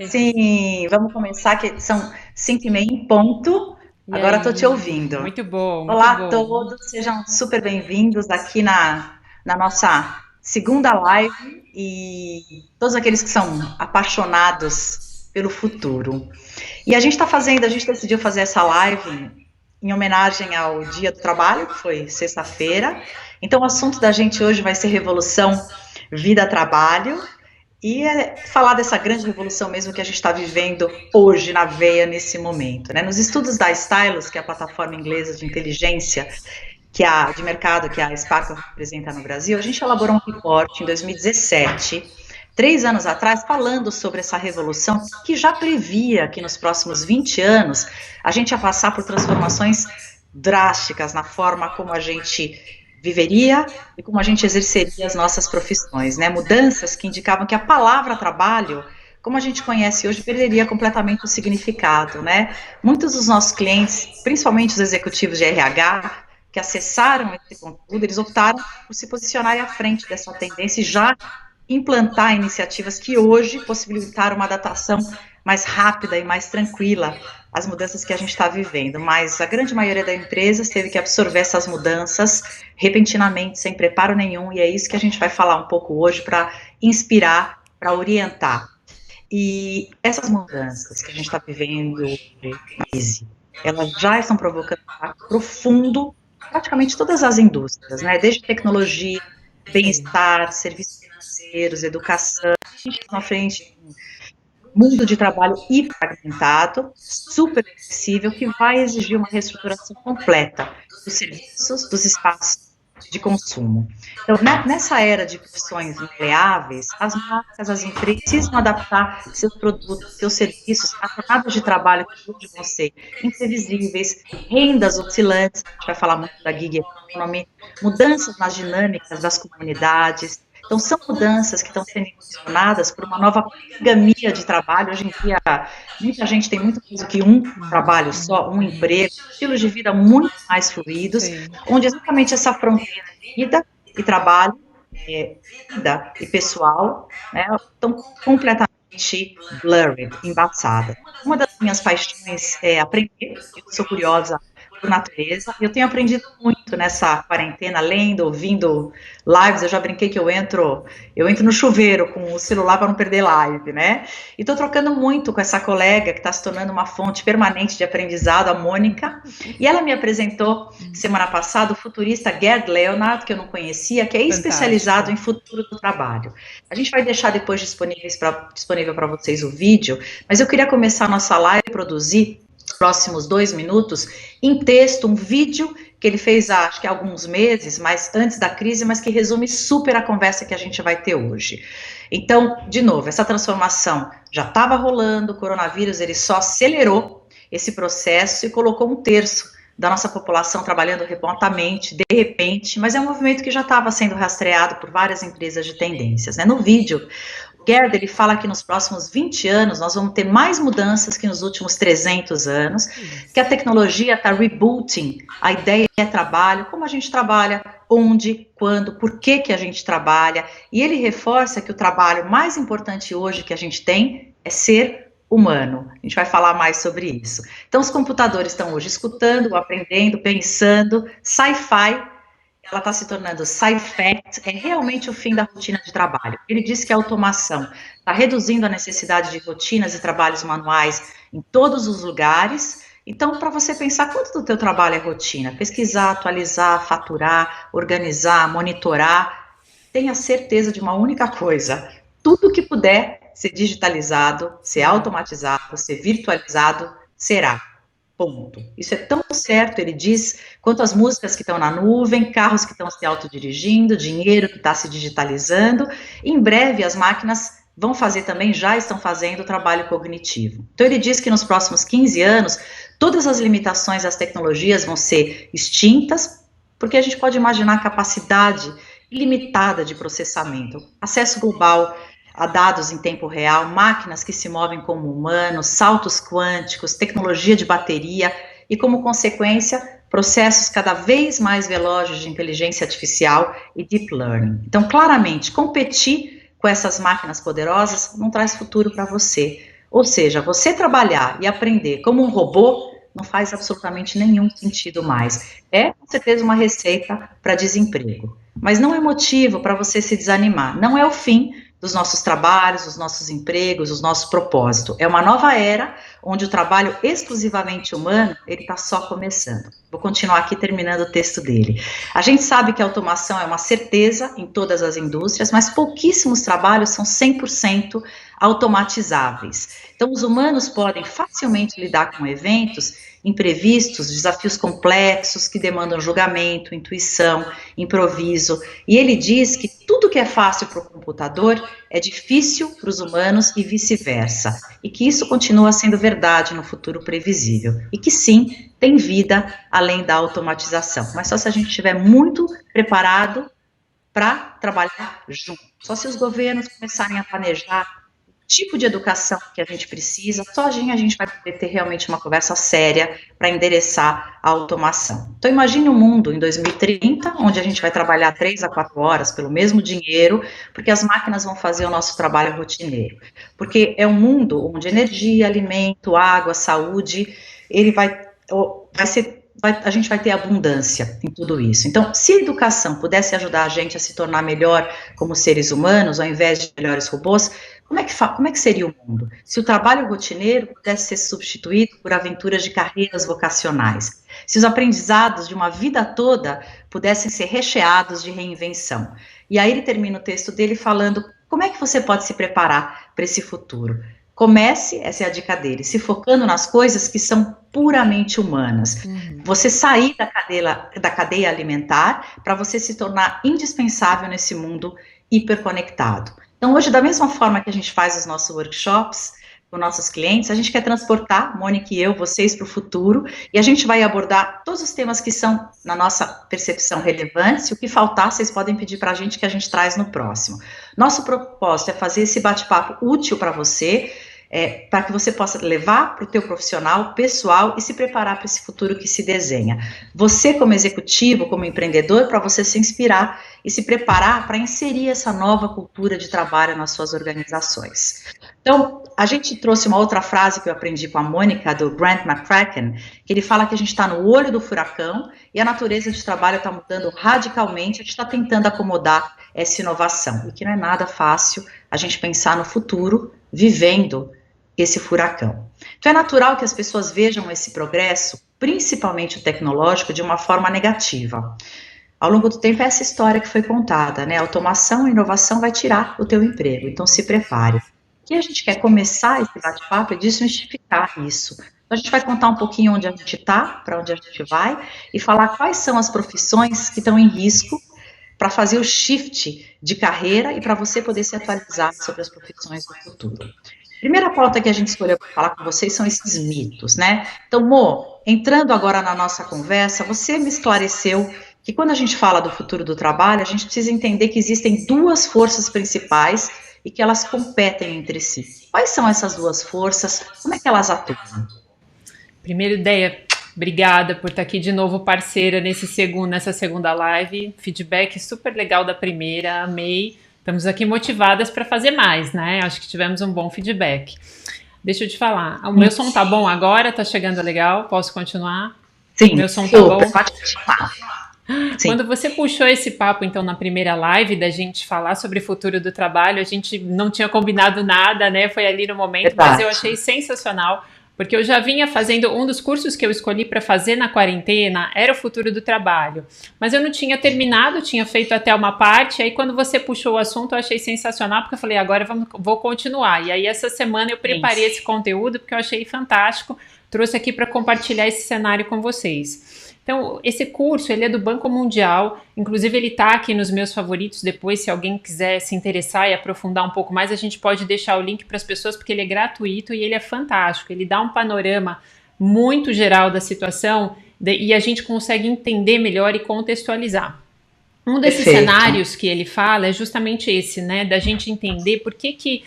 Sim, vamos começar que são 5h30 em ponto. E Agora estou te aí? ouvindo. Muito bom, muito Olá a bom. todos, sejam super bem-vindos aqui na nossa segunda live e todos aqueles que são apaixonados pelo futuro. E a gente decidiu fazer essa live em homenagem ao Dia do Trabalho, que foi sexta-feira. Então, o assunto da gente hoje vai ser Revolução Vida-Trabalho. E falar dessa grande revolução mesmo que a gente está vivendo hoje na veia, nesse momento. Né? Nos estudos da Stylus, que é a plataforma inglesa de inteligência de mercado que a Sparkle representa no Brasil, a gente elaborou um reporte em 2017, 3 anos atrás, falando sobre essa revolução que já previa que nos próximos 20 anos a gente ia passar por transformações drásticas na forma como a gente viveria e como a gente exerceria as nossas profissões, né? Mudanças que indicavam que a palavra trabalho, como a gente conhece hoje, perderia completamente o significado, né? Muitos dos nossos clientes, principalmente os executivos de RH, que acessaram esse conteúdo, eles optaram por se posicionarem à frente dessa tendência e já implantar iniciativas que hoje possibilitaram uma adaptação mais rápida e mais tranquila às mudanças que a gente está vivendo. Mas a grande maioria das empresas teve que absorver essas mudanças repentinamente, sem preparo nenhum, e é isso que a gente vai falar um pouco hoje para inspirar, para orientar. E essas mudanças que a gente está vivendo hoje, crise, elas já estão provocando um impacto profundo em praticamente todas as indústrias, né? Desde tecnologia, Sim. bem-estar, serviços financeiros, educação, a gente está na frente de um mundo de trabalho hiperfragmentado, super flexível, que vai exigir uma reestruturação completa dos serviços, dos espaços de consumo. Então, nessa era de profissões maleáveis, as marcas, as empresas precisam adaptar seus produtos, seus serviços a jornadas de trabalho que hoje vão ser imprevisíveis, rendas oscilantes, a gente vai falar muito da gig economy, mudanças nas dinâmicas das comunidades. Então, são mudanças que estão sendo impulsionadas por uma nova poligamia de trabalho. Hoje em dia, muita gente tem muito mais do que um trabalho só, um emprego, estilos de vida muito mais fluidos, Sim. onde exatamente essa fronteira de vida e trabalho, vida e pessoal, né, estão completamente blurred, embaçadas. Uma das minhas paixões é aprender, eu sou curiosa por natureza, eu tenho aprendido muito nessa quarentena, lendo, ouvindo lives, eu já brinquei que eu entro no chuveiro com o celular para não perder live, né? E estou trocando muito com essa colega que está se tornando uma fonte permanente de aprendizado, a Mônica, e ela me apresentou semana passada o futurista Gerd Leonard, que eu não conhecia, que é especializado Fantástico. em futuro do trabalho. A gente vai deixar depois disponível para vocês o vídeo, mas eu queria começar a nossa live e produzir próximos 2 minutos em texto, um vídeo que ele fez há, acho que há alguns meses, mas antes da crise, mas que resume super a conversa que a gente vai ter hoje. Então, de novo, essa transformação já estava rolando, o coronavírus ele só acelerou esse processo e colocou 1/3 da nossa população trabalhando remotamente, de repente, mas é um movimento que já estava sendo rastreado por várias empresas de tendências. Né? No vídeo, Gerd, ele fala que nos próximos 20 anos nós vamos ter mais mudanças que nos últimos 300 anos, que a tecnologia está rebooting a ideia de trabalho, como a gente trabalha, onde, quando, por que a gente trabalha, e ele reforça que o trabalho mais importante hoje que a gente tem é ser humano. A gente vai falar mais sobre isso. Então, os computadores estão hoje escutando, aprendendo, pensando, sci-fi ela está se tornando sci-fact, é realmente o fim da rotina de trabalho. Ele diz que a automação está reduzindo a necessidade de rotinas e trabalhos manuais em todos os lugares. Então, para você pensar quanto do teu trabalho é rotina, pesquisar, atualizar, faturar, organizar, monitorar, tenha certeza de uma única coisa: tudo que puder ser digitalizado, ser automatizado, ser virtualizado, será. Ponto. Isso é tão certo, ele diz, quanto as músicas que estão na nuvem, carros que estão se autodirigindo, dinheiro que está se digitalizando. Em breve, as máquinas vão fazer também, já estão fazendo o trabalho cognitivo. Então, ele diz que nos próximos 15 anos, todas as limitações das tecnologias vão ser extintas, porque a gente pode imaginar a capacidade ilimitada de processamento, acesso global a dados em tempo real, máquinas que se movem como humanos, saltos quânticos, tecnologia de bateria e, como consequência, processos cada vez mais velozes de inteligência artificial e deep learning. Então, claramente, competir com essas máquinas poderosas não traz futuro para você. Ou seja, você trabalhar e aprender como um robô não faz absolutamente nenhum sentido mais. É, com certeza, uma receita para desemprego. Mas não é motivo para você se desanimar. Não é o fim dos nossos trabalhos, dos nossos empregos, dos nossos propósitos. É uma nova era onde o trabalho exclusivamente humano, ele está só começando. Vou continuar aqui terminando o texto dele. A gente sabe que a automação é uma certeza em todas as indústrias, mas pouquíssimos trabalhos são 100% automatizáveis. Então, os humanos podem facilmente lidar com eventos imprevistos, desafios complexos que demandam julgamento, intuição, improviso. E ele diz que tudo que é fácil para o computador é difícil para os humanos e vice-versa. E que isso continua sendo verdade no futuro previsível. E que sim, tem vida além da automatização. Mas só se a gente estiver muito preparado para trabalhar junto. Só se os governos começarem a planejar tipo de educação que a gente precisa, sozinho a gente vai poder ter realmente uma conversa séria para endereçar a automação. Então imagine um mundo em 2030, onde a gente vai trabalhar 3 a 4 horas pelo mesmo dinheiro, porque as máquinas vão fazer o nosso trabalho rotineiro. Porque é um mundo onde energia, alimento, água, saúde, ele a gente vai ter abundância em tudo isso. Então, se a educação pudesse ajudar a gente a se tornar melhor como seres humanos, ao invés de melhores robôs, como é que seria o mundo? Se o trabalho rotineiro pudesse ser substituído por aventuras de carreiras vocacionais? Se os aprendizados de uma vida toda pudessem ser recheados de reinvenção? E aí ele termina o texto dele falando como é que você pode se preparar para esse futuro? Comece, essa é a dica dele, se focando nas coisas que são puramente humanas. Você sair da cadeia alimentar para você se tornar indispensável nesse mundo hiperconectado. Então, hoje, da mesma forma que a gente faz os nossos workshops com nossos clientes, a gente quer transportar, Mônica e eu, vocês para o futuro, e a gente vai abordar todos os temas que são, na nossa percepção, relevantes, e o que faltar, vocês podem pedir para a gente que a gente traz no próximo. Nosso propósito é fazer esse bate-papo útil para você, para que você possa levar para o teu profissional, pessoal, e se preparar para esse futuro que se desenha. Você como executivo, como empreendedor, para você se inspirar e se preparar para inserir essa nova cultura de trabalho nas suas organizações. Então, a gente trouxe uma outra frase que eu aprendi com a Mônica, do Grant McCracken, que ele fala que a gente está no olho do furacão e a natureza de trabalho está mudando radicalmente, a gente está tentando acomodar essa inovação, e que não é nada fácil a gente pensar no futuro vivendo esse furacão. Então é natural que as pessoas vejam esse progresso, principalmente o tecnológico, de uma forma negativa. Ao longo do tempo é essa história que foi contada, né? A automação e inovação vai tirar o teu emprego, então se prepare. E a gente quer começar esse bate-papo e desmistificar isso. Então a gente vai contar um pouquinho onde a gente está, para onde a gente vai, e falar quais são as profissões que estão em risco para fazer o shift de carreira e para você poder se atualizar sobre as profissões do futuro. Primeira pauta que a gente escolheu para falar com vocês são esses mitos, né? Então, Mo, entrando agora na nossa conversa, você me esclareceu que quando a gente fala do futuro do trabalho, a gente precisa entender que existem duas forças principais e que elas competem entre si. Quais são essas duas forças? Como é que elas atuam? Primeira ideia, obrigada por estar aqui de novo, parceira, nessa segunda live. Feedback super legal da primeira, amei. Estamos aqui motivadas para fazer mais, né? Acho que tivemos um bom feedback. Deixa eu te falar, o meu som tá bom agora? Tá chegando legal? Posso continuar? Sim, meu som tá bom? Pode continuar. Sim. Quando você puxou esse papo, então, na primeira live, da gente falar sobre o futuro do trabalho, a gente não tinha combinado nada, né? Foi ali no momento, verdade. Mas eu achei sensacional, porque eu já vinha fazendo, um dos cursos que eu escolhi para fazer na quarentena era o futuro do trabalho, mas eu não tinha terminado, tinha feito até uma parte, aí quando você puxou o assunto eu achei sensacional, porque eu falei, agora vou continuar, e aí essa semana eu preparei esse conteúdo, porque eu achei fantástico, trouxe aqui para compartilhar esse cenário com vocês. Então, esse curso, ele é do Banco Mundial, inclusive ele está aqui nos meus favoritos, depois se alguém quiser se interessar e aprofundar um pouco mais, a gente pode deixar o link para as pessoas, porque ele é gratuito e ele é fantástico, ele dá um panorama muito geral da situação e a gente consegue entender melhor e contextualizar. Um desses cenários que ele fala é justamente esse, né, da gente entender por que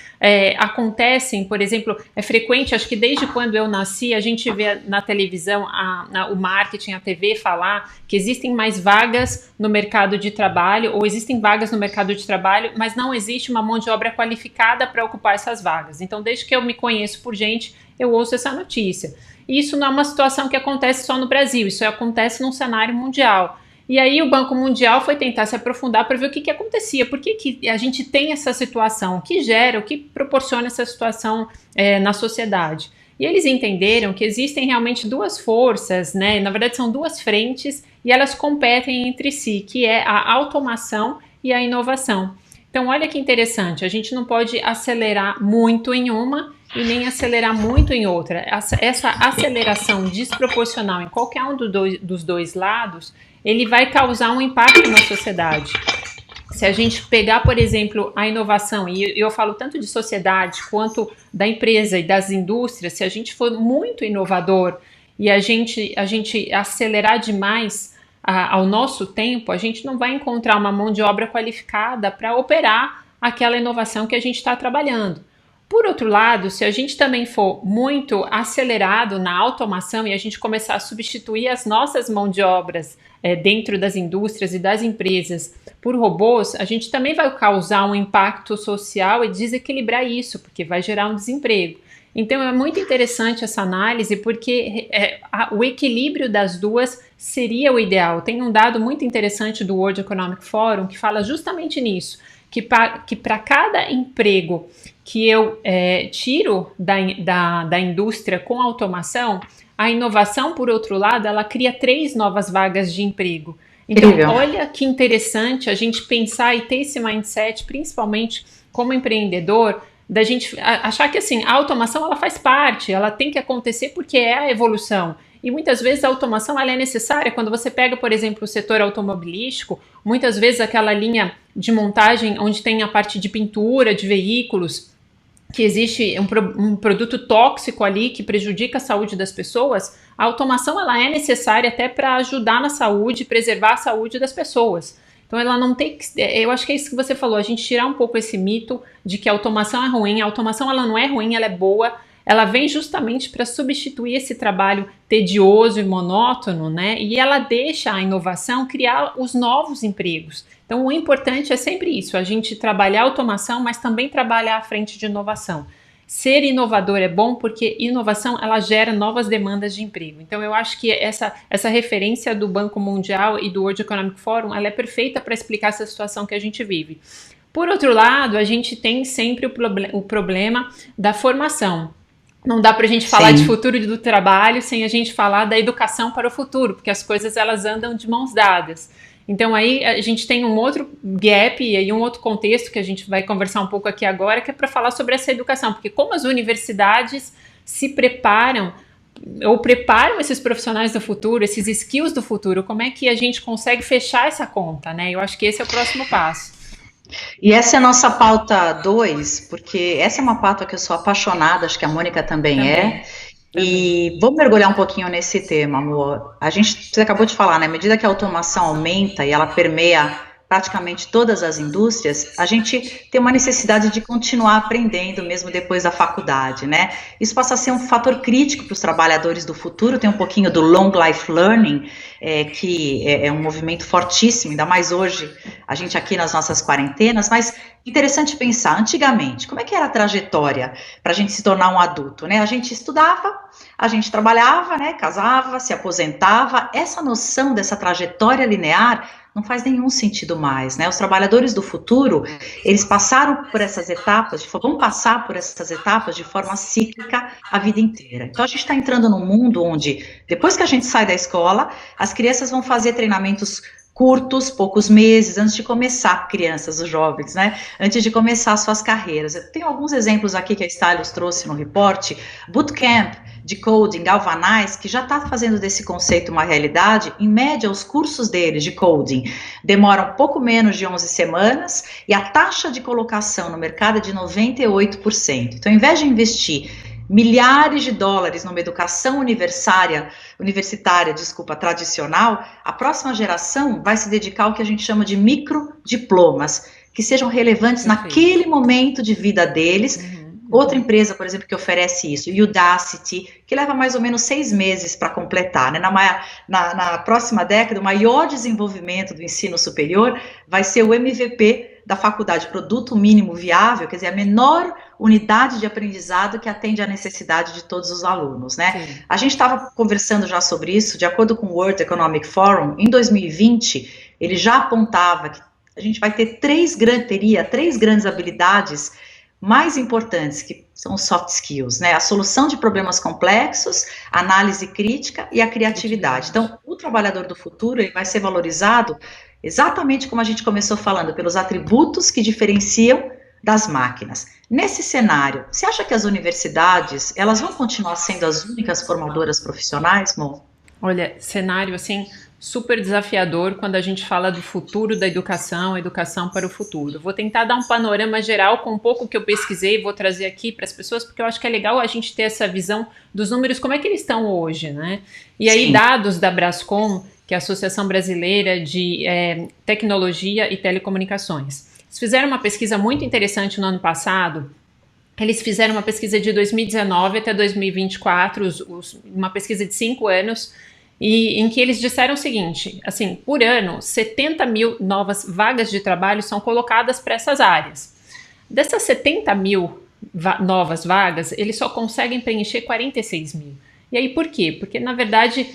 acontecem, por exemplo, é frequente, acho que desde quando eu nasci, a gente vê na televisão, o marketing, a TV falar que existem mais vagas no mercado de trabalho, ou existem vagas no mercado de trabalho, mas não existe uma mão de obra qualificada para ocupar essas vagas. Então, desde que eu me conheço por gente, eu ouço essa notícia. E isso não é uma situação que acontece só no Brasil, isso acontece num cenário mundial. E aí o Banco Mundial foi tentar se aprofundar para ver o que acontecia, por que a gente tem essa situação, o que gera, o que proporciona essa situação na sociedade. E eles entenderam que existem realmente duas forças, né? Na verdade são duas frentes e elas competem entre si, que é a automação e a inovação. Então olha que interessante, a gente não pode acelerar muito em uma e nem acelerar muito em outra. Essa aceleração desproporcional em qualquer um dos dois lados, ele vai causar um impacto na sociedade. Se a gente pegar, por exemplo, a inovação, e eu falo tanto de sociedade quanto da empresa e das indústrias, se a gente for muito inovador e a gente acelerar demais ao nosso tempo, a gente não vai encontrar uma mão de obra qualificada para operar aquela inovação que a gente está trabalhando. Por outro lado, se a gente também for muito acelerado na automação e a gente começar a substituir as nossas mãos de obras dentro das indústrias e das empresas por robôs, a gente também vai causar um impacto social e desequilibrar isso, porque vai gerar um desemprego. Então é muito interessante essa análise, porque o equilíbrio das duas seria o ideal. Tem um dado muito interessante do World Economic Forum que fala justamente nisso, que para cada emprego que eu tiro da indústria com automação, a inovação, por outro lado, ela cria 3 novas vagas de emprego. Então, olha que interessante a gente pensar e ter esse mindset, principalmente como empreendedor, da gente achar que assim, a automação ela faz parte, ela tem que acontecer porque é a evolução. E muitas vezes a automação ela é necessária. Quando você pega, por exemplo, o setor automobilístico, muitas vezes aquela linha de montagem onde tem a parte de pintura de veículos, que existe um produto tóxico ali que prejudica a saúde das pessoas, a automação ela é necessária até para ajudar na saúde, preservar a saúde das pessoas. Então ela não tem que, eu acho que é isso que você falou, a gente tirar um pouco esse mito de que a automação é ruim. A automação ela não é ruim, ela é boa. Ela vem justamente para substituir esse trabalho tedioso e monótono, né? E ela deixa a inovação criar os novos empregos. Então, o importante é sempre isso, a gente trabalhar a automação, mas também trabalhar à frente de inovação. Ser inovador é bom porque inovação, ela gera novas demandas de emprego. Então, eu acho que essa referência do Banco Mundial e do World Economic Forum, ela é perfeita para explicar essa situação que a gente vive. Por outro lado, a gente tem sempre o problema da formação. Não dá para a gente falar de futuro do trabalho sem a gente falar da educação para o futuro, porque as coisas elas andam de mãos dadas. Então aí a gente tem um outro gap e aí um outro contexto que a gente vai conversar um pouco aqui agora, que é para falar sobre essa educação, porque como as universidades se preparam ou preparam esses profissionais do futuro, esses skills do futuro, como é que a gente consegue fechar essa conta, né? Eu acho que esse é o próximo passo. E essa é a nossa pauta 2, porque essa é uma pauta que eu sou apaixonada, acho que a Mônica também é. E vamos mergulhar um pouquinho nesse tema, amor. Você acabou de falar, né? À medida que a automação aumenta e ela permeia praticamente todas as indústrias, a gente tem uma necessidade de continuar aprendendo mesmo depois da faculdade, né? Isso passa a ser um fator crítico para os trabalhadores do futuro. Tem um pouquinho do long life learning, que é um movimento fortíssimo, ainda mais hoje, a gente aqui nas nossas quarentenas, mas interessante pensar, antigamente, como é que era a trajetória para a gente se tornar um adulto, né? A gente estudava, a gente trabalhava, né? Casava, se aposentava. Essa noção dessa trajetória linear não faz nenhum sentido mais, né? Os trabalhadores do futuro, eles passaram por essas etapas, vão passar por essas etapas de forma cíclica a vida inteira. Então a gente está entrando num mundo onde, depois que a gente sai da escola, as crianças vão fazer treinamentos curtos, poucos meses, antes de começar, crianças, os jovens, né? Antes de começar suas carreiras. Eu tenho alguns exemplos aqui que a Stylus trouxe no reporte. Bootcamp de coding, Galvanize, que já está fazendo desse conceito uma realidade. Em média, os cursos deles de coding demoram pouco menos de 11 semanas e a taxa de colocação no mercado é de 98%. Então, ao invés de investir milhares de dólares numa educação universitária, tradicional, a próxima geração vai se dedicar ao que a gente chama de microdiplomas, que sejam relevantes naquele momento de vida deles. Outra empresa, por exemplo, que oferece isso, Udacity, que leva mais ou menos 6 meses para completar, né? Na próxima década, o maior desenvolvimento do ensino superior vai ser o MVP da faculdade, Produto Mínimo Viável, quer dizer, a menor unidade de aprendizado que atende à necessidade de todos os alunos, né? Sim. A gente estava conversando já sobre isso, de acordo com o World Economic Forum, em 2020, ele já apontava que a gente vai ter teria três grandes habilidades mais importantes, que são os soft skills, né? A solução de problemas complexos, a análise crítica e a criatividade. Então, o trabalhador do futuro, ele vai ser valorizado exatamente como a gente começou falando, pelos atributos que diferenciam das máquinas. Nesse cenário, você acha que as universidades, elas vão continuar sendo as únicas formadoras profissionais, Mo? Olha, cenário assim super desafiador quando a gente fala do futuro da educação para o futuro. Vou tentar dar um panorama geral com um pouco que eu pesquisei e vou trazer aqui para as pessoas, porque eu acho que é legal a gente ter essa visão dos números, como é que eles estão hoje, né? E aí, dados da Brascom, que é a Associação Brasileira de Tecnologia e Telecomunicações. Eles fizeram uma pesquisa muito interessante no ano passado. Eles fizeram uma pesquisa de 2019 até 2024, uma pesquisa de 5 anos, e em que eles disseram o seguinte, assim, por ano, 70 mil novas vagas de trabalho são colocadas para essas áreas. Dessas 70 mil novas vagas, eles só conseguem preencher 46 mil. E aí por quê? Porque, na verdade,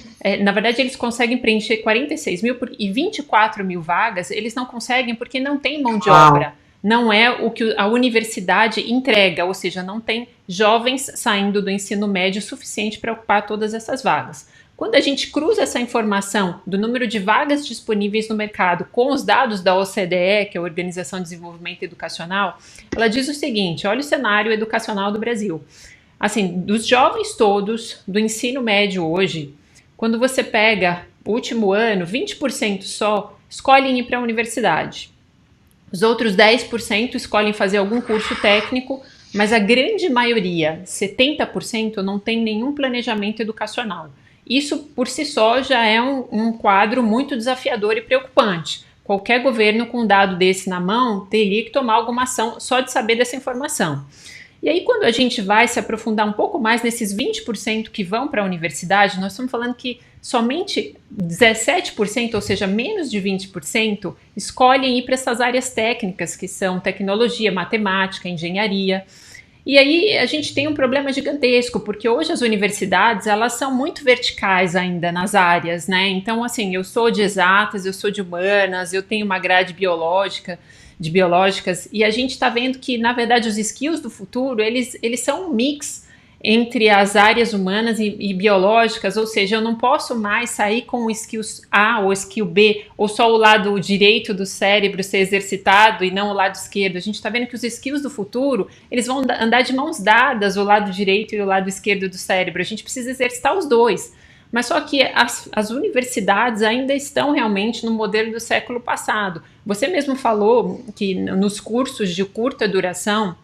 eles conseguem preencher 46 mil e 24 mil vagas, eles não conseguem porque não tem mão de obra. Não é o que a universidade entrega, ou seja, não tem jovens saindo do ensino médio suficiente para ocupar todas essas vagas. Quando a gente cruza essa informação do número de vagas disponíveis no mercado com os dados da OCDE, que é a Organização de Desenvolvimento Educacional, ela diz o seguinte, olha o cenário educacional do Brasil. Assim, dos jovens todos do ensino médio hoje, quando você pega o último ano, 20% só escolhem ir para a universidade. Os outros 10% escolhem fazer algum curso técnico, mas a grande maioria, 70%, não tem nenhum planejamento educacional. Isso, por si só, já é um quadro muito desafiador e preocupante. Qualquer governo com um dado desse na mão teria que tomar alguma ação só de saber dessa informação. E aí, quando a gente vai se aprofundar um pouco mais nesses 20% que vão para a universidade, nós estamos falando que somente 17%, ou seja, menos de 20%, escolhem ir para essas áreas técnicas, que são tecnologia, matemática, engenharia. E aí a gente tem um problema gigantesco, porque hoje as universidades, elas são muito verticais ainda nas áreas, né? Então, assim, eu sou de exatas, eu sou de humanas, eu tenho uma grade de biológicas, e a gente está vendo que, na verdade, os skills do futuro, eles são um mix entre as áreas humanas e biológicas, ou seja, eu não posso mais sair com o skill A ou skill B, ou só o lado direito do cérebro ser exercitado e não o lado esquerdo. A gente está vendo que os skills do futuro, eles vão andar de mãos dadas, o lado direito e o lado esquerdo do cérebro. A gente precisa exercitar os dois. Mas só que as universidades ainda estão realmente no modelo do século passado. Você mesmo falou que nos cursos de curta duração,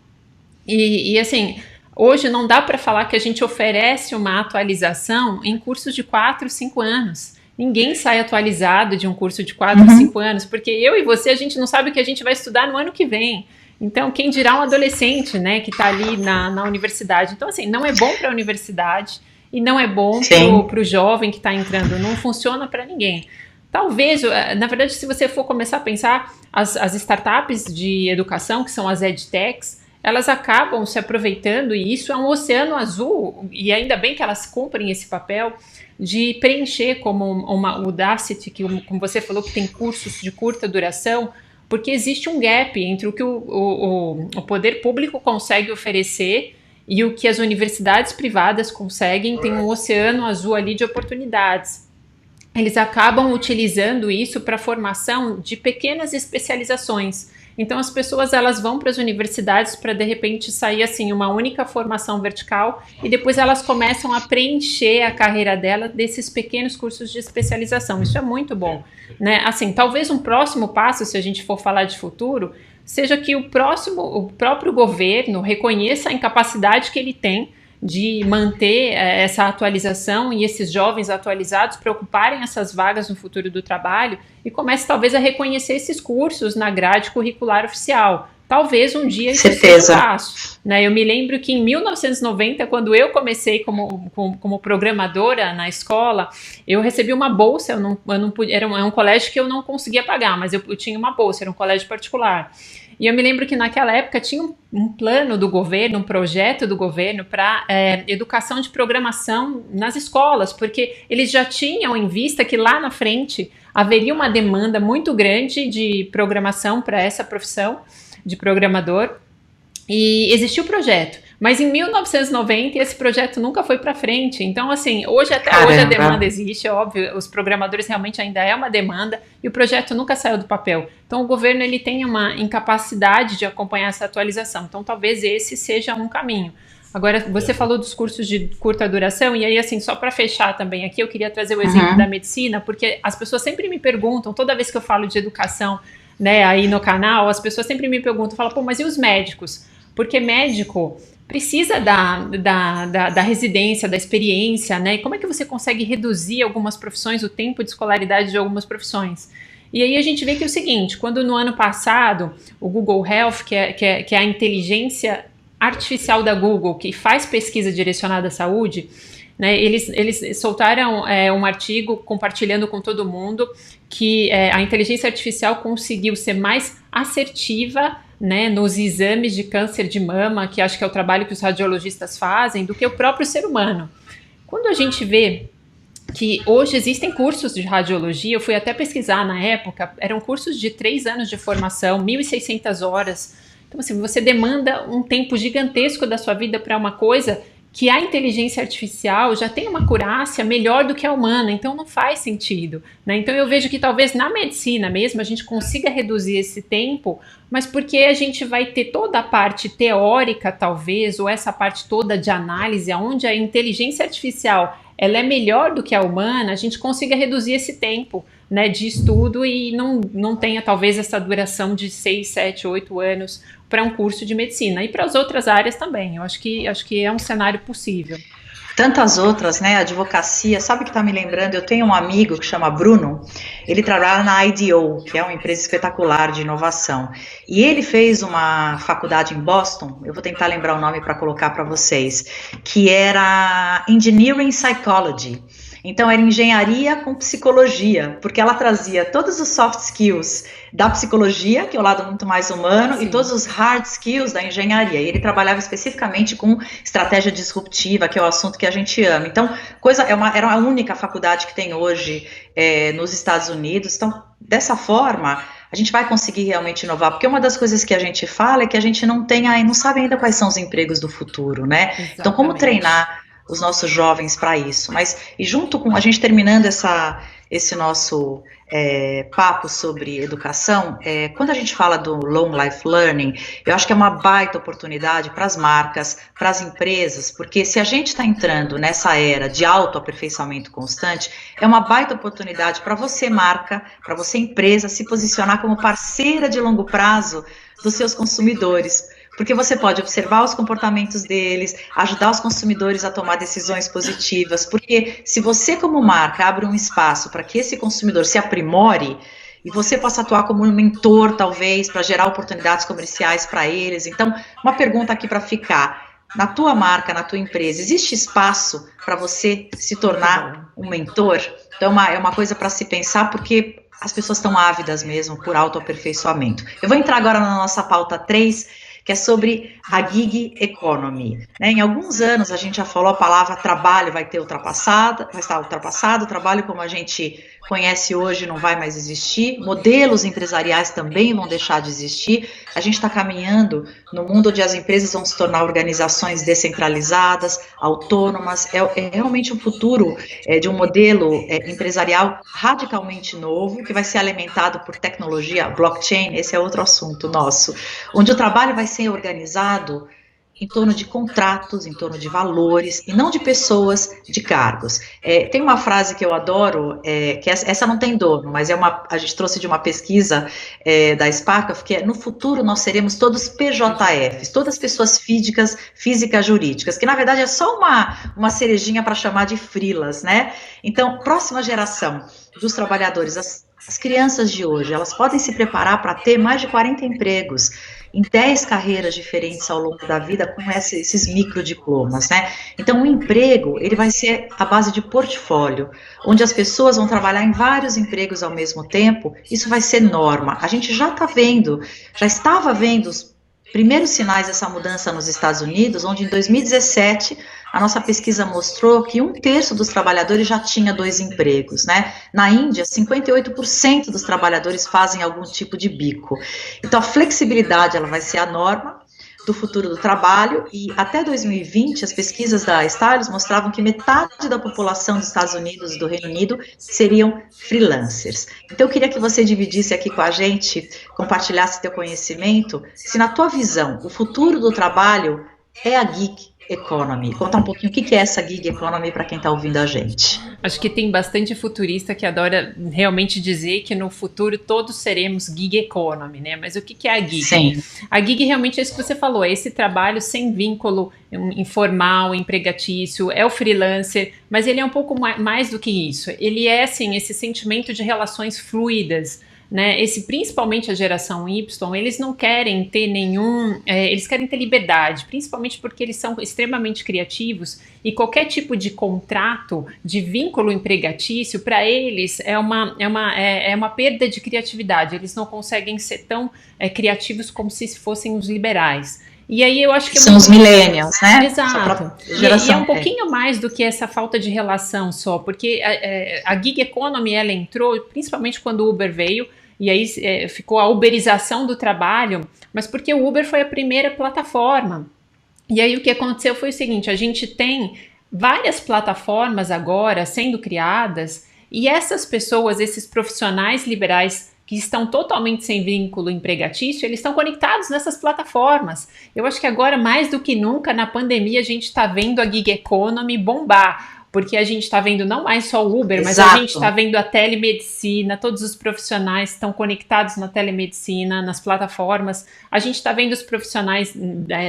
e assim, hoje não dá para falar que a gente oferece uma atualização em cursos de 4, 5 anos. Ninguém sai atualizado de um curso de 4, 5 anos, porque eu e você, a gente não sabe o que a gente vai estudar no ano que vem. Então, quem dirá um adolescente, né, que está ali na universidade. Então, assim, não é bom para a universidade e não é bom para o jovem que está entrando. Não funciona para ninguém. Talvez, na verdade, se você for começar a pensar, as startups de educação, que são as edtechs, elas acabam se aproveitando, e isso é um oceano azul, e ainda bem que elas cumprem esse papel de preencher como uma Udacity, que como você falou, que tem cursos de curta duração, porque existe um gap entre o que o poder público consegue oferecer e o que as universidades privadas conseguem. Tem um oceano azul ali de oportunidades. Eles acabam utilizando isso para a formação de pequenas especializações. Então as pessoas, elas vão para as universidades para de repente sair assim uma única formação vertical, e depois elas começam a preencher a carreira dela desses pequenos cursos de especialização. Isso é muito bom, né? Assim, talvez um próximo passo, se a gente for falar de futuro, seja que o próprio governo reconheça a incapacidade que ele tem de manter essa atualização e esses jovens atualizados para ocuparem essas vagas no futuro do trabalho e comece talvez a reconhecer esses cursos na grade curricular oficial. Talvez um dia isso seja um passo, né? Eu me lembro que em 1990, quando eu comecei como programadora na escola, eu recebi uma bolsa, eu não podia, era um colégio que eu não conseguia pagar, mas eu tinha uma bolsa, era um colégio particular. E eu me lembro que naquela época tinha um plano do governo, um projeto do governo para educação de programação nas escolas, porque eles já tinham em vista que lá na frente haveria uma demanda muito grande de programação para essa profissão de programador, e existiu o projeto, mas em 1990 esse projeto nunca foi para frente. Então, assim, hoje a demanda existe, é óbvio, os programadores realmente ainda é uma demanda, e o projeto nunca saiu do papel. Então o governo ele tem uma incapacidade de acompanhar essa atualização, então talvez esse seja um caminho. Agora, você falou dos cursos de curta duração, e aí, assim, só para fechar também aqui, eu queria trazer o exemplo da medicina, porque as pessoas sempre me perguntam, toda vez que eu falo de educação, né, aí no canal, as pessoas sempre me perguntam, falam, pô, mas e os médicos? Porque médico precisa da residência, da experiência, né, e como é que você consegue reduzir algumas profissões, o tempo de escolaridade de algumas profissões? E aí a gente vê que é o seguinte, quando no ano passado, o Google Health, que é a inteligência artificial da Google, que faz pesquisa direcionada à saúde, né, eles soltaram um artigo compartilhando com todo mundo que a inteligência artificial conseguiu ser mais assertiva, né, nos exames de câncer de mama, que acho que é o trabalho que os radiologistas fazem, do que o próprio ser humano. Quando a gente vê que hoje existem cursos de radiologia, eu fui até pesquisar na época, eram cursos de 3 anos de formação, 1.600 horas. Então, assim, você demanda um tempo gigantesco da sua vida para uma coisa que a inteligência artificial já tem uma acurácia melhor do que a humana, então não faz sentido, né? Então eu vejo que talvez na medicina mesmo a gente consiga reduzir esse tempo, mas porque a gente vai ter toda a parte teórica talvez, ou essa parte toda de análise, onde a inteligência artificial ela é melhor do que a humana, a gente consiga reduzir esse tempo, né, de estudo e não tenha talvez essa duração de 6, 7, 8 anos para um curso de medicina, e para as outras áreas também. Eu acho que é um cenário possível. Tantas outras, né, advocacia, sabe o que está me lembrando? Eu tenho um amigo que chama Bruno, ele trabalha na IDEO, que é uma empresa espetacular de inovação, e ele fez uma faculdade em Boston, eu vou tentar lembrar o nome para colocar para vocês, que era Engineering Psychology. Então era engenharia com psicologia, porque ela trazia todos os soft skills da psicologia, que é o lado muito mais humano, sim, e todos os hard skills da engenharia. E ele trabalhava especificamente com estratégia disruptiva, que é o assunto que a gente ama. Então, era a única faculdade que tem hoje nos Estados Unidos. Então, dessa forma, a gente vai conseguir realmente inovar, porque uma das coisas que a gente fala é que a gente não sabe ainda quais são os empregos do futuro, né? Exatamente. Então, como treinar os nossos jovens para isso? E junto com a gente terminando esse nosso papo sobre educação, quando a gente fala do Long Life Learning, eu acho que é uma baita oportunidade para as marcas, para as empresas, porque se a gente está entrando nessa era de autoaperfeiçoamento constante, é uma baita oportunidade para você, marca, para você, empresa, se posicionar como parceira de longo prazo dos seus consumidores, porque você pode observar os comportamentos deles, ajudar os consumidores a tomar decisões positivas, porque se você como marca abre um espaço para que esse consumidor se aprimore, e você possa atuar como um mentor, talvez, para gerar oportunidades comerciais para eles. Então, uma pergunta aqui para ficar: na tua marca, na tua empresa, existe espaço para você se tornar um mentor? Então, é uma coisa para se pensar, porque as pessoas estão ávidas mesmo por autoaperfeiçoamento. Eu vou entrar agora na nossa pauta 3, que é sobre a gig economy, né? Em alguns anos a gente já falou, a palavra trabalho vai estar ultrapassado, o trabalho como a gente conhece hoje não vai mais existir, modelos empresariais também vão deixar de existir. A gente está caminhando no mundo onde as empresas vão se tornar organizações descentralizadas, autônomas. É realmente um futuro de um modelo empresarial radicalmente novo, que vai ser alimentado por tecnologia, blockchain. Esse é outro assunto nosso, onde o trabalho vai ser organizado em torno de contratos, em torno de valores, e não de pessoas, de cargos. Tem uma frase que eu adoro, que essa não tem dono, mas a gente trouxe de uma pesquisa da Sparkov, que no futuro nós seremos todos PJFs, todas pessoas físicas jurídicas, que na verdade é só uma cerejinha para chamar de freelas, né? Então, próxima geração dos trabalhadores, as crianças de hoje, elas podem se preparar para ter mais de 40 empregos, em 10 carreiras diferentes ao longo da vida com esses microdiplomas, né? Então, o emprego, ele vai ser a base de portfólio, onde as pessoas vão trabalhar em vários empregos ao mesmo tempo, isso vai ser norma. A gente já estava vendo os primeiros sinais dessa mudança nos Estados Unidos, onde em 2017 a nossa pesquisa mostrou que 1/3 dos trabalhadores já tinha 2 empregos, né? Na Índia, 58% dos trabalhadores fazem algum tipo de bico. Então, a flexibilidade, ela vai ser a norma do futuro do trabalho, e até 2020, as pesquisas da Stylus mostravam que metade da população dos Estados Unidos e do Reino Unido seriam freelancers. Então, eu queria que você dividisse aqui com a gente, compartilhasse teu conhecimento, se na tua visão, o futuro do trabalho é a gig economy. Conta um pouquinho o que é essa gig economy para quem está ouvindo a gente. Acho que tem bastante futurista que adora realmente dizer que no futuro todos seremos gig economy, né? Mas o que é a gig? Sim. A gig realmente é isso que você falou, é esse trabalho sem vínculo informal, empregatício, é o freelancer, mas ele é um pouco mais do que isso. Ele é, assim, esse sentimento de relações fluidas, né? Principalmente a geração Y, eles não querem ter eles querem ter liberdade, principalmente porque eles são extremamente criativos e qualquer tipo de contrato, de vínculo empregatício, para eles é uma perda de criatividade, eles não conseguem ser tão criativos como se fossem os liberais. E aí eu acho que são os millennials, né? Exato. E é um pouquinho mais do que essa falta de relação só, porque a gig economy, ela entrou principalmente quando o Uber veio, e aí ficou a uberização do trabalho, mas porque o Uber foi a primeira plataforma. E aí o que aconteceu foi o seguinte, a gente tem várias plataformas agora sendo criadas, e essas pessoas, esses profissionais liberais que estão totalmente sem vínculo empregatício, eles estão conectados nessas plataformas. Eu acho que agora, mais do que nunca, na pandemia, a gente está vendo a gig economy bombar, porque a gente está vendo não mais só o Uber, mas a gente está vendo a telemedicina, todos os profissionais estão conectados na telemedicina, nas plataformas, a gente está vendo os profissionais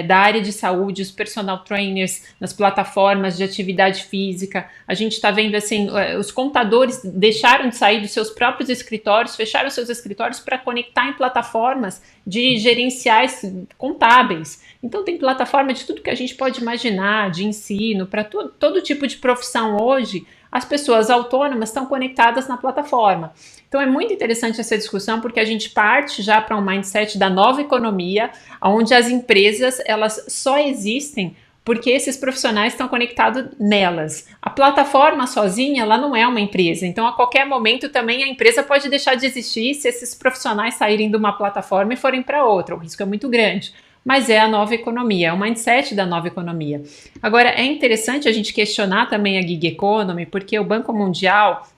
da área de saúde, os personal trainers nas plataformas de atividade física, a gente está vendo assim, os contadores deixaram de sair dos seus próprios escritórios, fecharam seus escritórios para conectar em plataformas de gerenciais contábeis. Então tem plataforma de tudo que a gente pode imaginar, de ensino, para todo tipo de profissão hoje, as pessoas autônomas estão conectadas na plataforma. Então é muito interessante essa discussão, porque a gente parte já para um mindset da nova economia, onde as empresas elas só existem porque esses profissionais estão conectados nelas. A plataforma sozinha, ela não é uma empresa, então a qualquer momento também a empresa pode deixar de existir se esses profissionais saírem de uma plataforma e forem para outra, o risco é muito grande. Mas é a nova economia, é o mindset da nova economia. Agora, é interessante a gente questionar também a gig economy, porque o Banco Mundial,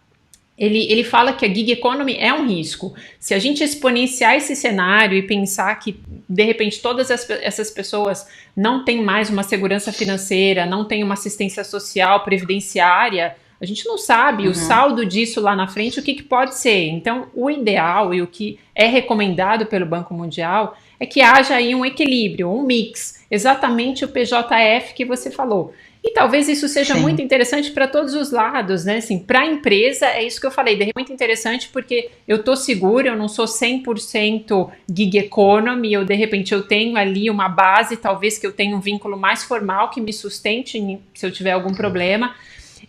ele fala que a gig economy é um risco. Se a gente exponenciar esse cenário e pensar que, de repente, todas essas pessoas não têm mais uma segurança financeira, não têm uma assistência social, previdenciária, a gente não sabe o saldo disso lá na frente, o que pode ser. Então, o ideal e o que é recomendado pelo Banco Mundial é que haja aí um equilíbrio, um mix, exatamente o PJF que você falou. E talvez isso seja muito interessante para todos os lados, né? Assim, para a empresa, é isso que eu falei, de repente é muito interessante porque eu estou segura, eu não sou 100% gig economy, de repente eu tenho ali uma base, talvez que eu tenha um vínculo mais formal que me sustente se eu tiver algum problema.